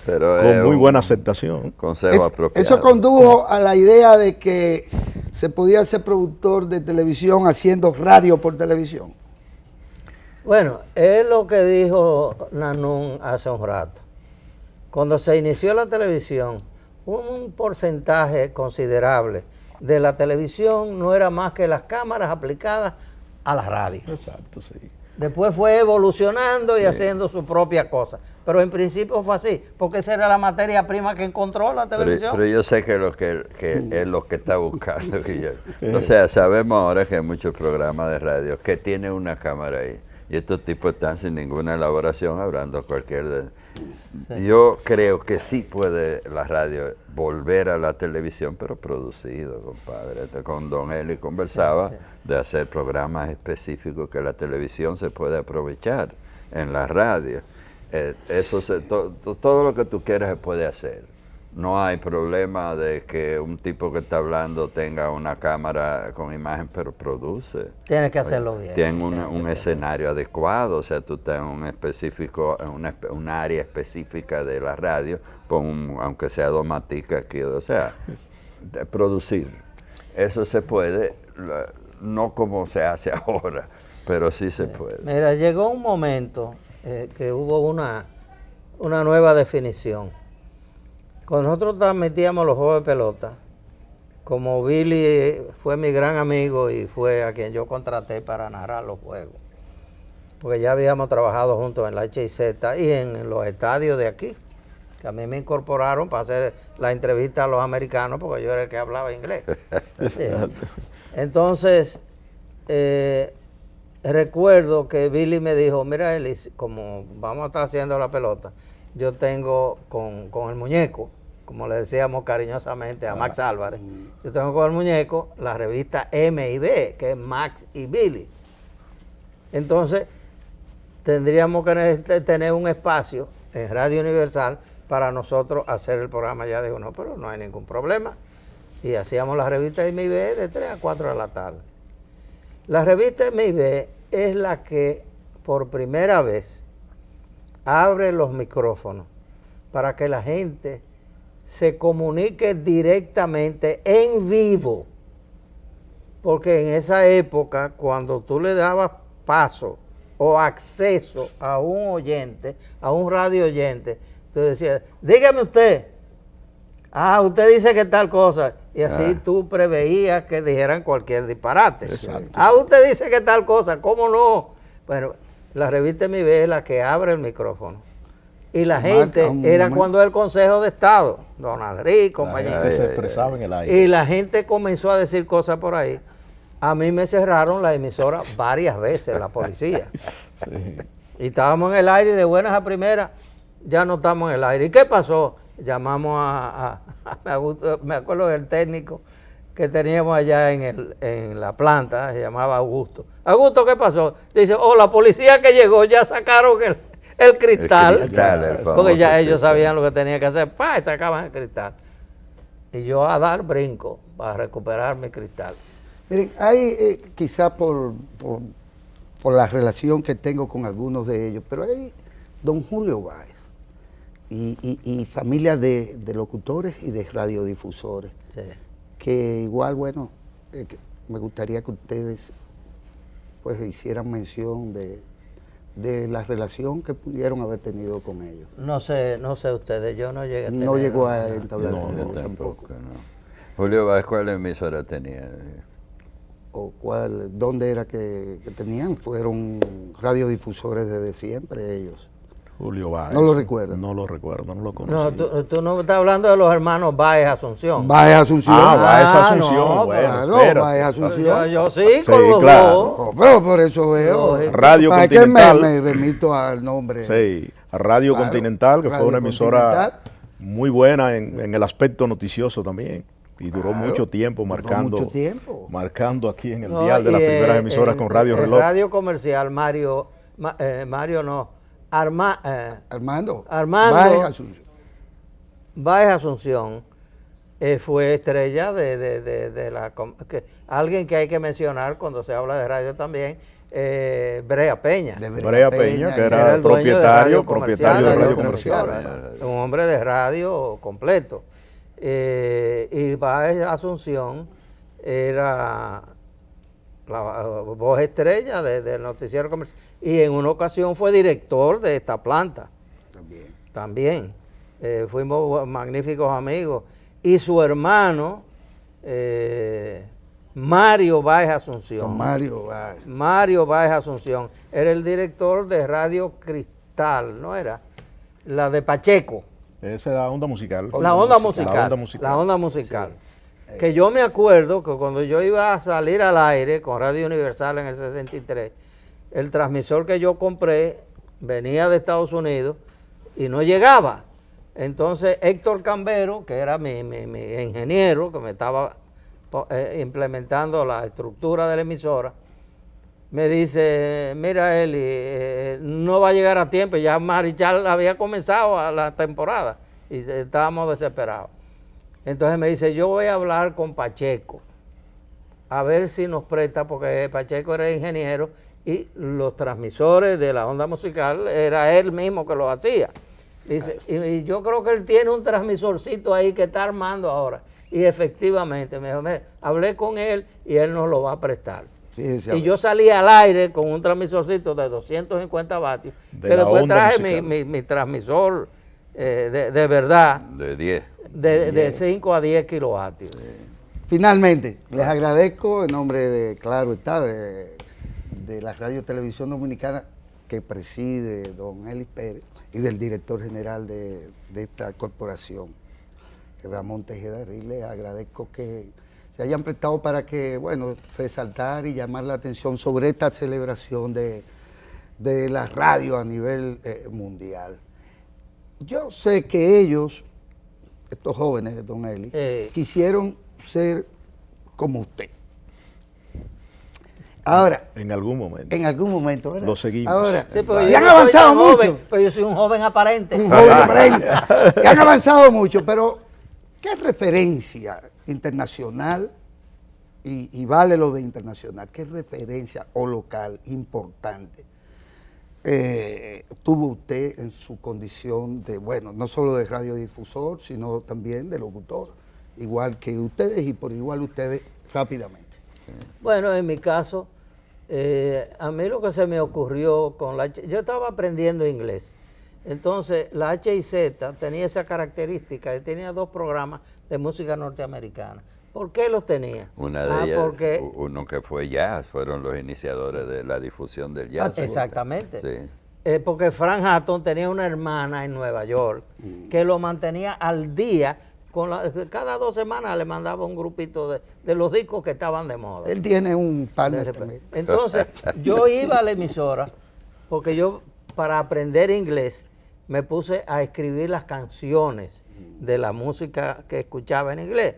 pero Con muy un buena aceptación. consejo apropiado. Eso condujo a la idea de que se podía ser productor de televisión haciendo radio por televisión. Bueno, es lo que dijo Nanún hace un rato. Cuando se inició la televisión, un porcentaje considerable de la televisión no era más que las cámaras aplicadas a la radio. Exacto, sí. Después fue evolucionando y haciendo su propia cosa. Pero en principio fue así, porque esa era la materia prima que encontró la televisión. Pero yo sé que es lo que está buscando, Guillermo. O sea, sabemos ahora que hay muchos programas de radio que tienen una cámara ahí. Y estos tipos están sin ninguna elaboración hablando cualquier... Yo creo que sí puede la radio volver a la televisión, pero producido, compadre. Con Don Eli conversaba de hacer programas específicos que la televisión se puede aprovechar en la radio. Todo lo que tú quieras se puede hacer. No hay problema de que un tipo que está hablando tenga una cámara con imagen, pero produce. Tienes que hacerlo bien. Tiene un escenario adecuado, o sea, tú estás en un área específica de la radio, aunque sea domática aquí, o sea, producir. Eso se puede, no como se hace ahora, pero sí se puede. Mira, llegó un momento que hubo una nueva definición. Cuando nosotros transmitíamos los juegos de pelota, como Billy fue mi gran amigo y fue a quien yo contraté para narrar los juegos, porque ya habíamos trabajado juntos en la HIZ y en los estadios de aquí, que a mí me incorporaron para hacer la entrevista a los americanos, porque yo era el que hablaba inglés. Sí. Entonces, recuerdo que Billy me dijo, mira Eli, como vamos a estar haciendo la pelota, yo tengo con el muñeco, como le decíamos cariñosamente a Max Álvarez, yo tengo con el muñeco la revista M y B, que es Max y Billy. Entonces, tendríamos que tener un espacio en Radio Universal para nosotros hacer el programa. Ya digo, no, pero no hay ningún problema. Y hacíamos la revista M y B de 3 a 4 de la tarde. La revista M y B es la que por primera vez abre los micrófonos para que la gente se comunique directamente en vivo. Porque en esa época, cuando tú le dabas paso o acceso a un oyente, a un radio oyente, tú decías, dígame usted, usted dice que tal cosa, y así tú preveías que dijeran cualquier disparate. Exacto. Usted dice que tal cosa, ¿cómo no? Bueno, la revista Mi Ve es la que abre el micrófono. Y la gente, era cuando el Consejo de Estado, Donald Rick, compañía. Se expresaba en el aire. Y la gente comenzó a decir cosas por ahí. A mí me cerraron la emisora varias veces, la policía. Sí. Y estábamos en el aire y de buenas a primeras, ya no estamos en el aire. ¿Y qué pasó? llamamos me acuerdo del técnico que teníamos allá en la planta, se llamaba Augusto. Augusto, ¿qué pasó? Dice, la policía que llegó ya sacaron el cristal. El famoso Porque ya ellos cristal. sabían lo que tenían que hacer, y sacaban el cristal. Y yo a dar brinco para recuperar mi cristal. Miren, hay quizá por la relación que tengo con algunos de ellos, pero hay don Julio Báez y familia de locutores y de radiodifusores, Sí. que igual, bueno, que me gustaría que ustedes pues hicieran mención de la relación que pudieron haber tenido con ellos. No sé ustedes, yo no llegué a tener No llegó a una- entablar No, con no, ellos Yo tampoco. tampoco, no. Julio Báez, ¿cuál emisora tenía? O dónde era que tenían, fueron radiodifusores desde siempre ellos. Julio Báez. ¿No lo recuerda? No lo recuerdo, no lo No, conocí. tú no estás hablando de los hermanos Báez Asunción. Báez Asunción. Báez Asunción, no, bueno, claro, espera. Báez Asunción. Yo sí, con los claro. dos. Oh, pero por eso veo. Lógico. Radio ¿Para qué Continental. me remito al nombre? Sí, a Radio Claro, Continental, que Radio fue una emisora Continental. muy buena en el aspecto noticioso también. Y duró Claro, mucho tiempo duró marcando, mucho tiempo. marcando aquí en el No, dial de las y, primeras emisoras con Radio el Reloj. Radio Comercial, Mario no, Armando. Armando. Báez Asunción. Báez Asunción fue estrella de alguien que hay que mencionar cuando se habla de radio también, Brea Peña. De Brea Peña, que Era era el dueño de Radio propietario de Comercial, Radio Comercial. Comercial. Un hombre de radio completo. Y Báez Asunción era la voz estrella del noticiero comercial. Y en una ocasión fue director de esta planta. También. Fuimos magníficos amigos. Y su hermano, Mario Báez Asunción. Don Mario Báez. Mario Báez Asunción era el director de Radio Cristal, ¿no era? La de Pacheco. Esa era Onda Musical. La onda musical. La Onda Musical. La onda musical. Que yo me acuerdo que cuando yo iba a salir al aire con Radio Universal en el 63, el transmisor que yo compré venía de Estados Unidos y no llegaba. Entonces Héctor Cambero, que era mi ingeniero, que me estaba implementando la estructura de la emisora, me dice, mira Eli, no va a llegar a tiempo, ya Marichal había comenzado a la temporada y estábamos desesperados. Entonces me dice, yo voy a hablar con Pacheco, a ver si nos presta, porque Pacheco era ingeniero y los transmisores de la onda musical era él mismo que lo hacía. Dice, y yo creo que él tiene un transmisorcito ahí que está armando ahora. Y efectivamente, me dijo, mira, hablé con él y él nos lo va a prestar. Fíjese, a Y ver. yo salí al aire con un transmisorcito de 250 vatios, De que la después onda traje musical. mi transmisor de verdad, De 10. de 5 a 10 kilovatios. Finalmente, les agradezco en nombre de, claro está, de la Radio Televisión Dominicana que preside don Eli Pérez y del director general de esta corporación, Ramón Tejeda. Y les agradezco que se hayan prestado para que, bueno, resaltar y llamar la atención sobre esta celebración de la radio a nivel mundial. Yo sé que ellos, estos jóvenes de don Eli, quisieron ser como usted. Ahora, En algún momento. en algún momento, ¿verdad? Lo seguimos. Ahora, Sí, pero y yo han no soy avanzado tan mucho. joven, pero yo soy un joven aparente. Un joven aparente. Y han avanzado mucho, pero ¿qué referencia internacional, y vale lo de internacional, qué referencia o local importante tuvo usted en su condición de, bueno, no solo de radiodifusor, sino también de locutor, igual que ustedes y por igual ustedes rápidamente? Bueno, en mi caso, a mí lo que se me ocurrió con yo estaba aprendiendo inglés. Entonces, la H&Z tenía esa característica, y tenía 2 programas de música norteamericana. ¿Por qué los tenía? Una de ellas, porque uno que fue jazz, fueron los iniciadores de la difusión del jazz. exactamente. Sí. Porque Frank Hatton tenía una hermana en Nueva York que lo mantenía al día. Cada 2 semanas le mandaba un grupito de los discos que estaban de moda. Él tiene un partner también. Entonces, yo iba a la emisora porque yo, para aprender inglés, me puse a escribir las canciones de la música que escuchaba en inglés.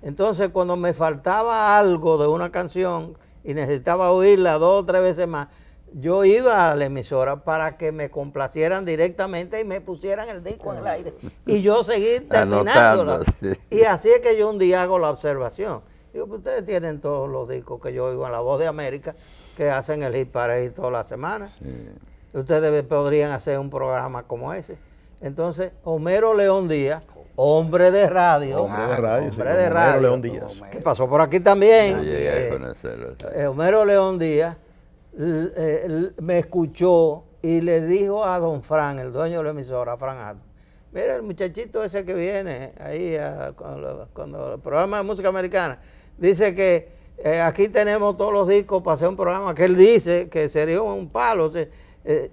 Entonces, cuando me faltaba algo de una canción y necesitaba oírla 2 o 3 veces más, yo iba a la emisora para que me complacieran directamente y me pusieran el disco en el aire y yo seguir terminándola. Anotando, sí. Y así es que yo un día hago la observación. Digo, pues ustedes tienen todos los discos que yo oigo en La Voz de América, que hacen el hit parade todas las semanas. Sí. Ustedes podrían hacer un programa como ese. Entonces, Homero León Díaz, hombre de radio. Hombre de radio, hombre sí, de Homero radio, León Díaz. que pasó por aquí también. Yo llegué a conocerlo. Homero León Díaz me escuchó y le dijo a don Fran, el dueño de la emisora, Fran Alto, mira el muchachito ese que viene ahí cuando el programa de música americana, dice que aquí tenemos todos los discos para hacer un programa que él dice que sería un palo.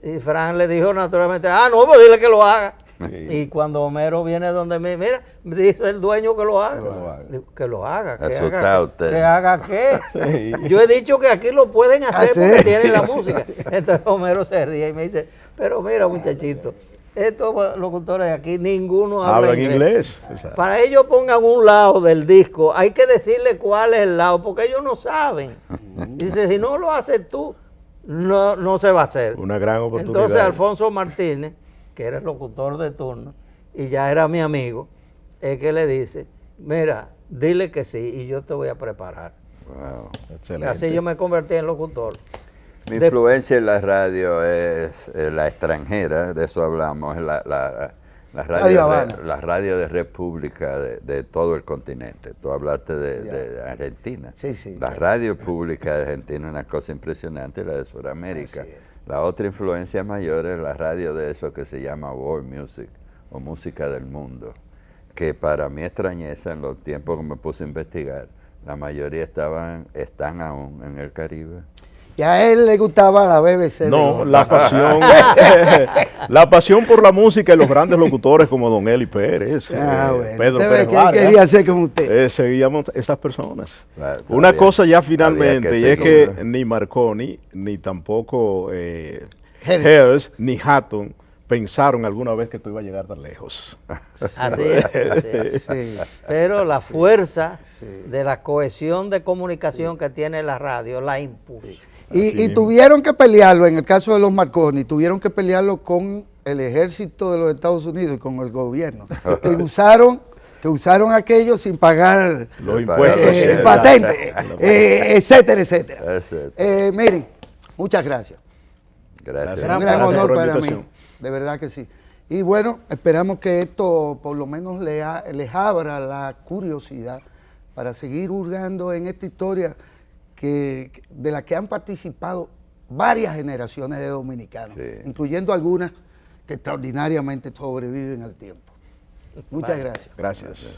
Y Fran le dijo naturalmente, no, pues dile que lo haga. Sí. Y cuando Homero viene donde me mira, dice el dueño que lo haga. Digo, que lo haga. Asustado usted. ¿Que haga qué? Sí. Yo he dicho que aquí lo pueden hacer sí. porque tienen la música. Entonces Homero se ríe y me dice, pero mira muchachito, estos locutores de aquí, ninguno habla Hablan inglés. Exacto. Para ellos pongan un lado del disco, hay que decirle cuál es el lado, porque ellos no saben. Dice, si no lo haces tú, no se va a hacer. Una gran oportunidad. Entonces Alfonso Martínez, que era el locutor de turno, y ya era mi amigo, es que le dice, mira, dile que sí, y yo te voy a preparar. Wow. Excelente. Así yo me convertí en locutor. Mi influencia en la radio es la extranjera, de eso hablamos, la Radio Habana. la radio de República de todo el continente. Tú hablaste de Argentina. Sí, sí, La claro. radio pública de Argentina es una cosa impresionante, la de Sudamérica. Así es. La otra influencia mayor es la radio de eso que se llama world music o música del mundo, que para mi extrañeza en los tiempos que me puse a investigar, la mayoría están aún en el Caribe. Y a él le gustaba la BBC. No, la pasión, la pasión por la música y los grandes locutores como Don Eli Pérez, Bueno. Pedro Usted ve Pérez que él Vargas, quería ser como usted. seguíamos esas personas. Claro, Una había- cosa ya había finalmente, y es seguirlo. que ni Marconi, ni tampoco Harris. Harris, ni Hatton pensaron alguna vez que tú ibas a llegar tan lejos. Así es. Así es. Sí. Pero la fuerza sí. de la cohesión de comunicación que tiene la radio la impuso. Y tuvieron que pelearlo, en el caso de los Marconi, tuvieron que pelearlo con el ejército de los Estados Unidos y con el gobierno, que usaron aquello sin pagar Los impuestos. patentes, etcétera, etcétera. Ese- Miren, muchas gracias. Gracias. Gran Un gran Gracias honor por la para mí, invitación. de verdad que sí. Y bueno, esperamos que esto por lo menos les abra la curiosidad para seguir hurgando en esta historia de la que han participado varias generaciones de dominicanos, Sí. incluyendo algunas que extraordinariamente sobreviven al tiempo. Muchas gracias. Gracias.